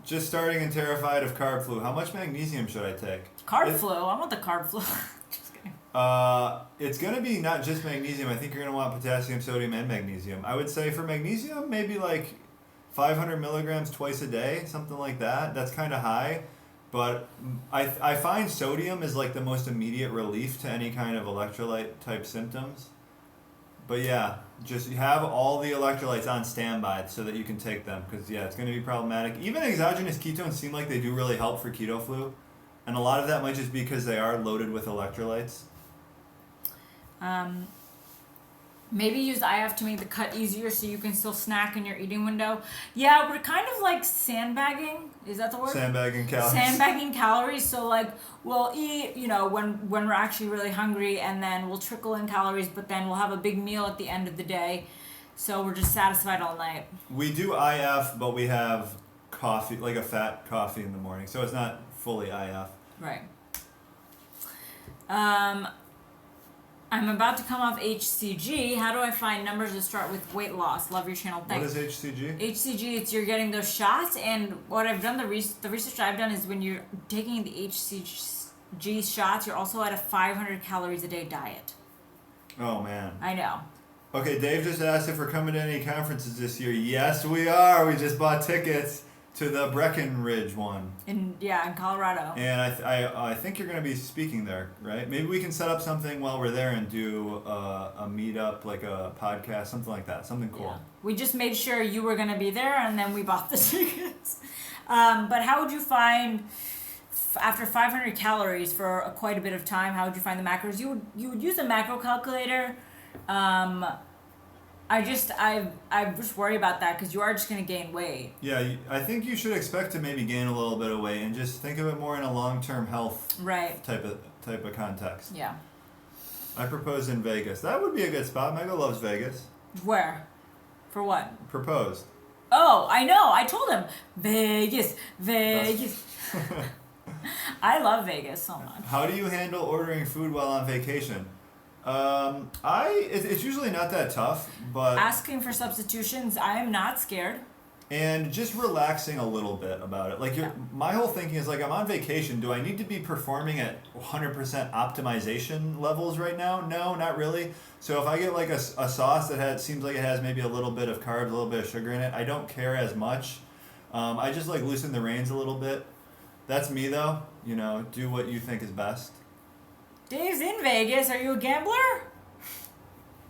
Just starting and terrified of carb flu. How much magnesium should I take? Carb flu? I want the carb flu. Just kidding. It's going to be not just magnesium. I think you're going to want potassium, sodium, and magnesium. I would say for magnesium, maybe like 500 milligrams twice a day, something like that. That's kind of high. But I find sodium is like the most immediate relief to any kind of electrolyte type symptoms. But yeah, just have all the electrolytes on standby so that you can take them. Because yeah, it's going to be problematic. Even exogenous ketones seem like they do really help for keto flu. And a lot of that might just be because they are loaded with electrolytes. Maybe use IF to make the cut easier so you can still snack in your eating window. Yeah, we're kind of like sandbagging. Is that the word? Sandbagging calories. Sandbagging calories. So like we'll eat, when we're actually really hungry, and then we'll trickle in calories, but then we'll have a big meal at the end of the day. So we're just satisfied all night. We do IF, but we have coffee, like a fat coffee in the morning. So it's not fully IF. Right. I'm about to come off HCG. How do I find numbers that start with weight loss? Love your channel. Thanks. What is HCG? HCG, it's you're getting those shots, and what I've done, the research I've done is when you're taking the HCG shots, you're also at a 500 calories a day diet. Oh, man. I know. Okay, Dave just asked if we're coming to any conferences this year. Yes, we are. We just bought tickets to the Breckenridge one. In Colorado. And I think you're going to be speaking there, right? Maybe we can set up something while we're there and do a meetup, like a podcast, something like that. Something cool. Yeah. We just made sure you were going to be there, and then we bought the tickets. But how would you find, after 500 calories for quite a bit of time, how would you find the macros? You would use a macro calculator. I just worry about that because you are just going to gain weight. Yeah, I think you should expect to maybe gain a little bit of weight and just think of it more in a long-term health type of context. Yeah. I propose in Vegas. That would be a good spot. Mega loves Vegas. Where? For what? Proposed. Oh, I know. I told him Vegas. I love Vegas so much. How do you handle ordering food while on vacation? It's usually not that tough, but asking for substitutions, I am not scared. And just relaxing a little bit about it. Like my whole thinking is like, I'm on vacation. Do I need to be performing at 100% optimization levels right now? No, not really. So if I get like a sauce that seems like it has maybe a little bit of carbs, a little bit of sugar in it, I don't care as much. I just like loosen the reins a little bit. That's me though. Do what you think is best. Dave's in Vegas. Are you a gambler?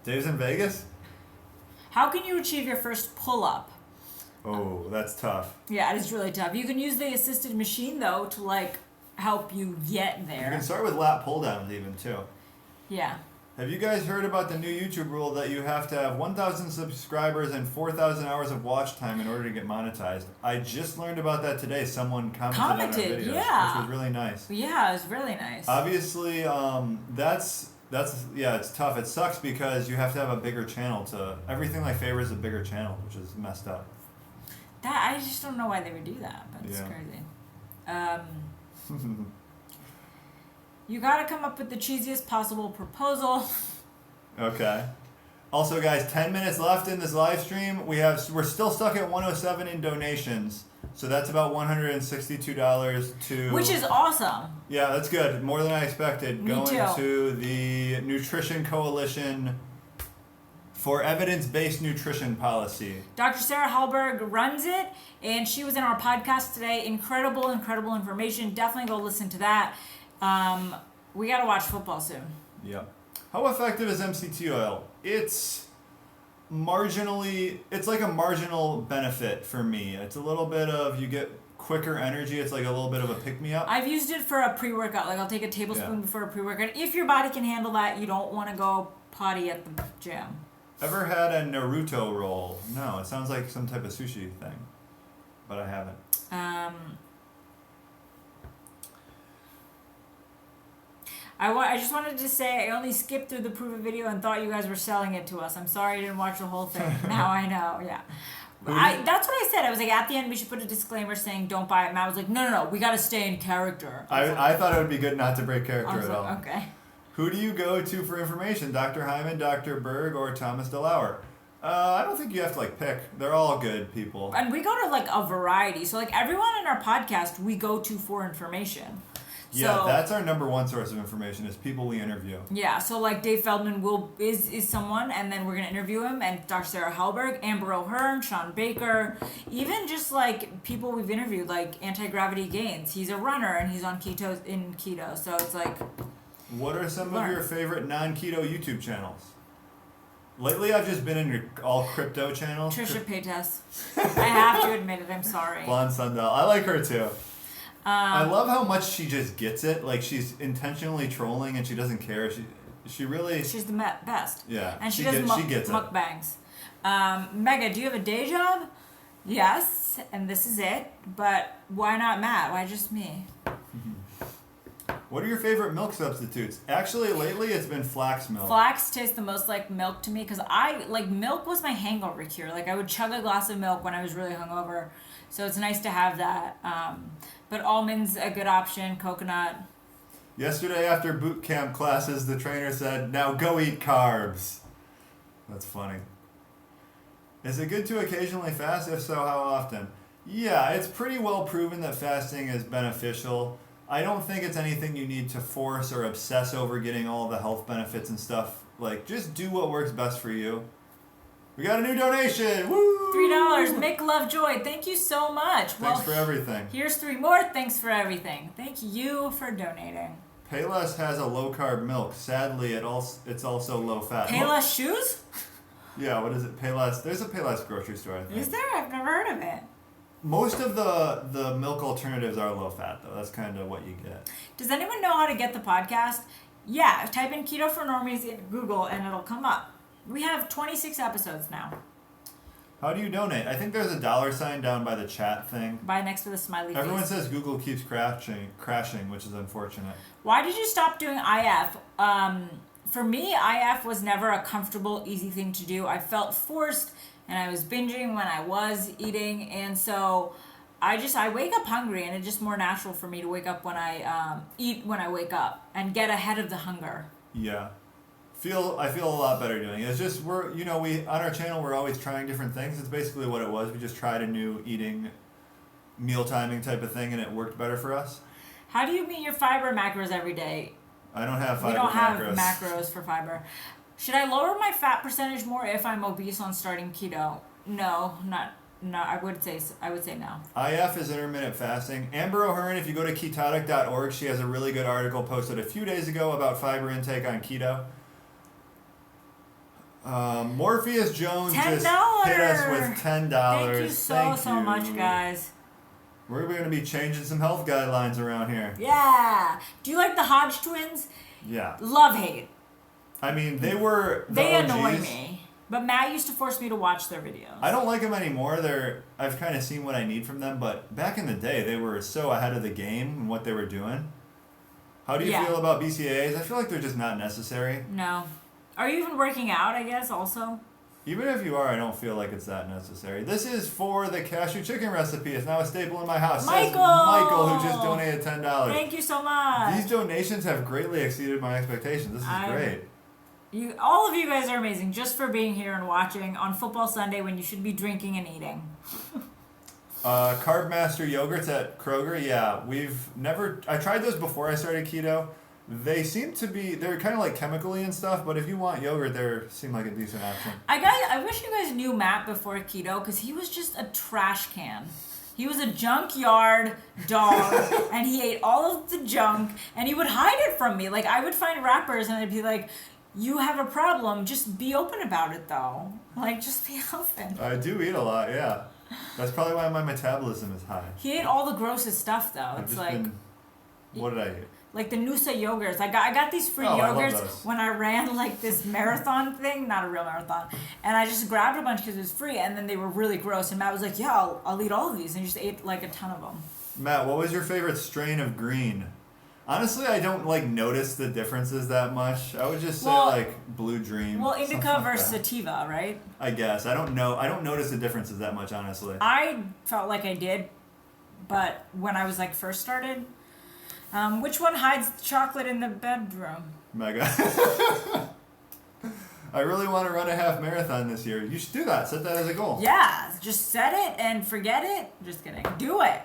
Dave's in Vegas? How can you achieve your first pull-up? Oh, that's tough. Yeah, it is really tough. You can use the assisted machine though to like help you get there. You can start with lat pull downs even too. Yeah. Have you guys heard about the new YouTube rule that you have to have 1,000 subscribers and 4,000 hours of watch time in order to get monetized? I just learned about that today. Someone commented on our videos, yeah. which was really nice. Yeah, it was really nice. Obviously, that's it's tough. It sucks because you have to have a bigger channel to everything. Like favors a bigger channel, which is messed up. That I just don't know why they would do that, but it's crazy. You gotta come up with the cheesiest possible proposal. Okay. Also, guys, 10 minutes left in this live stream. We're still stuck at 107 in donations, so that's about $162 to. Which is awesome. Yeah, that's good. More than I expected. Me Going too. to the Nutrition Coalition for Evidence-Based Nutrition Policy. Dr. Sarah Hallberg runs it, and she was in our podcast today. Incredible information. Definitely go listen to that. We gotta watch football soon. Yep. How effective is MCT oil? It's like a marginal benefit for me. It's a little bit of, you get quicker energy. It's like a little bit of a pick-me-up. I've used it for a pre-workout. Like I'll take a tablespoon before a pre-workout. If your body can handle that, you don't want to go potty at the gym. Ever had a Naruto roll? No, it sounds like some type of sushi thing, but I haven't. I just wanted to say I only skipped through the proof of video and thought you guys were selling it to us. I'm sorry I didn't watch the whole thing. Now I know, yeah. That's what I said. I was like, at the end we should put a disclaimer saying don't buy it. Matt was like, no, we gotta stay in character. I thought it would be good not to break character at all. Okay. Who do you go to for information? Dr. Hyman, Dr. Berg, or Thomas DeLauer? I don't think you have to like pick. They're all good people. And we go to like a variety. So like everyone in our podcast we go to for information. Yeah, So, that's our number one source of information is people we interview. yeah, so like Dave Feldman is someone, and then we're gonna interview him, and Dr. Sarah Hallberg, Amber O'Hearn, Sean Baker, even just like people we've interviewed, like Anti-Gravity Gains. He's a runner and he's on keto, so it's like. What are some of your favorite non-keto YouTube channels? Lately, I've just been in all crypto channels. Trisha Paytas. I have to admit it. I'm sorry. Blonde Sundial. I like her too. I love how much she just gets it. Like she's intentionally trolling and she doesn't care. She really. She's the best. Yeah. And she does mukbangs. Mega, do you have a day job? Yes, and this is it. But why not Matt? Why just me? What are your favorite milk substitutes? Actually, lately it's been flax milk. Flax tastes the most like milk to me because milk was my hangover cure. Like I would chug a glass of milk when I was really hungover, so it's nice to have that. But almonds a good option. Coconut. Yesterday after boot camp classes, the trainer said, "Now go eat carbs." That's funny. Is it good to occasionally fast? If so, how often? Yeah, it's pretty well proven that fasting is beneficial. I don't think it's anything you need to force or obsess over getting all the health benefits and stuff. Like, just do what works best for you. We got a new donation! Woo! $3. Make love joy. Thank you so much. Thanks for everything. Here's 3 more. Thanks for everything. Thank you for donating. Payless has a low-carb milk. Sadly, it's also low-fat. Payless shoes? Yeah, what is it? Payless. There's a Payless grocery store, I think. Is there? I've never heard of it. Most of the milk alternatives are low-fat, though. That's kind of what you get. Does anyone know how to get the podcast? Yeah, type in Keto for Normies in Google and it'll come up. We have 26 episodes now. How do you donate? I think there's a $ down by the chat thing. By next to the smiley face. Everyone says Google keeps crashing, which is unfortunate. Why did you stop doing IF? For me, IF was never a comfortable, easy thing to do. I felt forced, and I was binging when I was eating, and so I wake up hungry, and it's just more natural for me to wake up when I eat when I wake up and get ahead of the hunger. Yeah. I feel a lot better doing it. It's just we on our channel we're always trying different things. It's basically what it was. We just tried a new eating meal timing type of thing and it worked better for us. How do you meet your fiber macros every day? I don't have fiber macros. We don't have macros for fiber. Should I lower my fat percentage more if I'm obese on starting keto? No, I would say no. IF is intermittent fasting. Amber O'Hearn, if you go to ketonic.org, she has a really good article posted a few days ago about fiber intake on keto. Morpheus Jones $10. just hit us with $10. Thank you so much, guys. We're going to be changing some health guidelines around here. Yeah. Do you like the Hodge twins? Yeah. Love hate. I mean, they were the They OGs. annoy me. But Matt used to force me to watch their videos. I don't like them anymore. I've kind of seen what I need from them, but back in the day, they were so ahead of the game and what they were doing. How do you feel about BCAAs? I feel like they're just not necessary. No. Are you even working out, I guess, also? Even if you are, I don't feel like it's that necessary. This is for the cashew chicken recipe. It's now a staple in my house. Michael! Says Michael, who just donated $10. Thank you so much. These donations have greatly exceeded my expectations. This is great. All of you guys are amazing just for being here and watching on Football Sunday when you should be drinking and eating. Carb Master yogurts at Kroger. Yeah, I tried those before I started keto. They seem to be, they're kind of like chemically and stuff, but if you want yogurt, they seem like a decent option. I wish you guys knew Matt before keto because he was just a trash can. He was a junkyard dog and he ate all of the junk and he would hide it from me. Like I would find wrappers and I'd be like, you have a problem, just be open about it though. Like just be open. I do eat a lot, yeah. That's probably why my metabolism is high. He ate all the grossest stuff though. It's like what did I eat? Like the Noosa yogurts. I got these free yogurts when I ran like this marathon thing, not a real marathon. And I just grabbed a bunch because it was free and then they were really gross. And Matt was like, yeah, I'll eat all of these. And he just ate like a ton of them. Matt, what was your favorite strain of green? Honestly, I don't notice the differences that much. I would just say Blue Dream. Well, indica versus sativa, right? I guess. I don't know. I don't notice the differences that much, honestly. I felt like I did, but when I was first started, which one hides the chocolate in the bedroom? Mega. I really want to run a half marathon this year. You should do that. Set that as a goal. Yeah, just set it and forget it. Just kidding. Do it.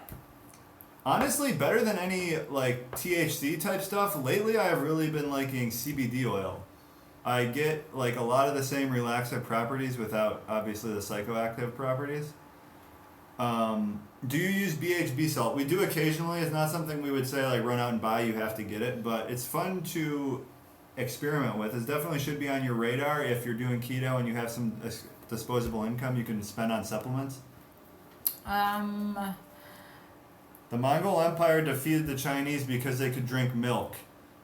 Honestly, better than any THC type stuff, lately I have really been liking CBD oil. I get a lot of the same relaxant properties without obviously the psychoactive properties. Do you use BHB salt? We do occasionally. It's not something we would say run out and buy, you have to get it, but it's fun to experiment with. It definitely should be on your radar if you're doing keto and you have some disposable income you can spend on supplements. The Mongol Empire defeated the Chinese because they could drink milk.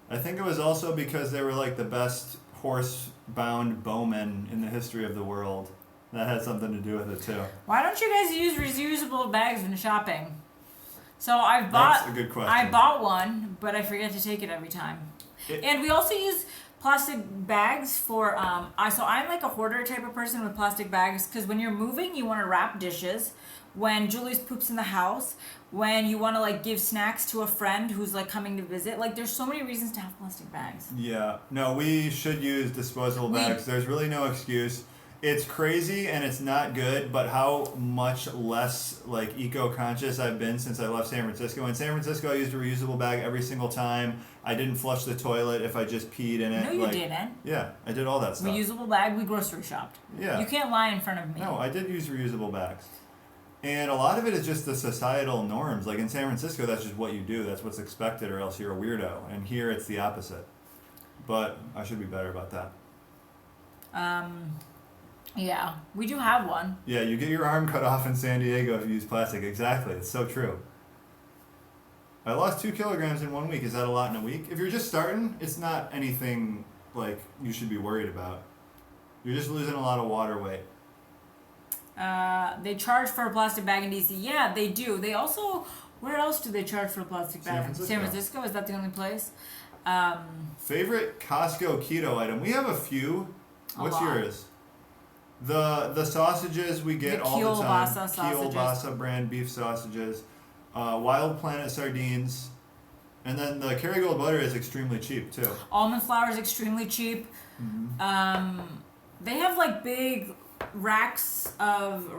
I think it was also because they were the best horse-bound bowmen in the history of the world. That had something to do with it too. Why don't you guys use reusable bags when shopping? So That's a good question. I bought one, but I forget to take it every time. And we also use plastic bags for so I'm a hoarder type of person with plastic bags because when you're moving, you want to wrap dishes. When Julie's poops in the house, when you want to give snacks to a friend who's coming to visit, there's so many reasons to have plastic bags. Yeah, no, we should use disposable bags. There's really no excuse. It's crazy and it's not good, but how much less eco-conscious I've been since I left San Francisco. In San Francisco, I used a reusable bag every single time. I didn't flush the toilet if I just peed in it. No, you didn't. Yeah, I did all that stuff. Reusable bag, we grocery shopped. Yeah. You can't lie in front of me. No, I did use reusable bags. And a lot of it is just the societal norms. In San Francisco, that's just what you do. That's what's expected, or else you're a weirdo. And here, it's the opposite. But I should be better about that. Yeah, we do have one. Yeah, you get your arm cut off in San Diego if you use plastic. Exactly. It's so true. I lost 2 kilograms in 1 week. Is that a lot in a week? If you're just starting, it's not anything you should be worried about. You're just losing a lot of water weight. They charge for a plastic bag in DC. Yeah, they do. They also, where else do they charge for a plastic bag? San Francisco? Is that the only place? Favorite Costco keto item? We have a few. What's yours? The sausages we get all the time. Kielbasa brand beef sausages. Wild Planet sardines. And then the Kerrygold butter is extremely cheap too. Almond flour is extremely cheap. Mm-hmm. They have big racks of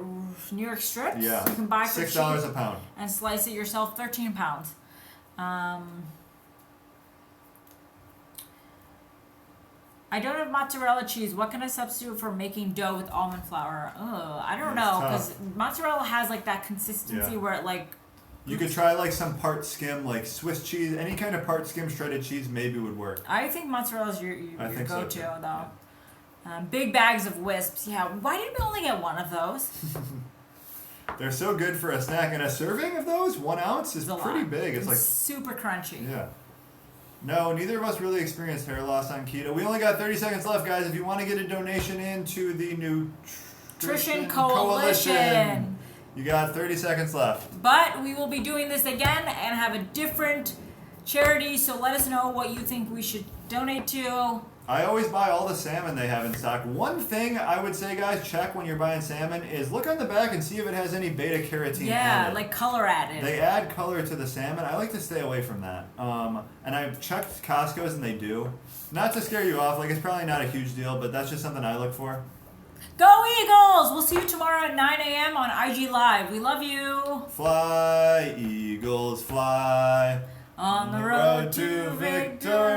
New York strips. Yeah. You can buy for $6 cheap a pound. and slice it yourself. 13 pounds. I don't have mozzarella cheese. What can I substitute for making dough with almond flour? I don't know, because mozzarella has that consistency where it You could try some part skim, Swiss cheese. Any kind of part skim shredded cheese maybe would work. I think mozzarella is your go-to though. Big bags of Wisps. Yeah, why did we only get one of those? They're so good for a snack, and a serving of those, 1 ounce, is pretty big. It's like super crunchy. Yeah. No, neither of us really experienced hair loss on keto. We only got 30 seconds left, guys. If you want to get a donation into the Nutrition Coalition, you got 30 seconds left. But we will be doing this again and have a different charity, so let us know what you think we should donate to. I always buy all the salmon they have in stock. One thing I would say, guys, check when you're buying salmon is look on the back and see if it has any beta carotene added. Like color added. They add color to the salmon. I like to stay away from that. And I've checked Costco's and they do. Not to scare you off, like it's probably not a huge deal, but that's just something I look for. Go Eagles! We'll see you tomorrow at 9 a.m. on IG Live. We love you. Fly, Eagles, fly. On the road to victory.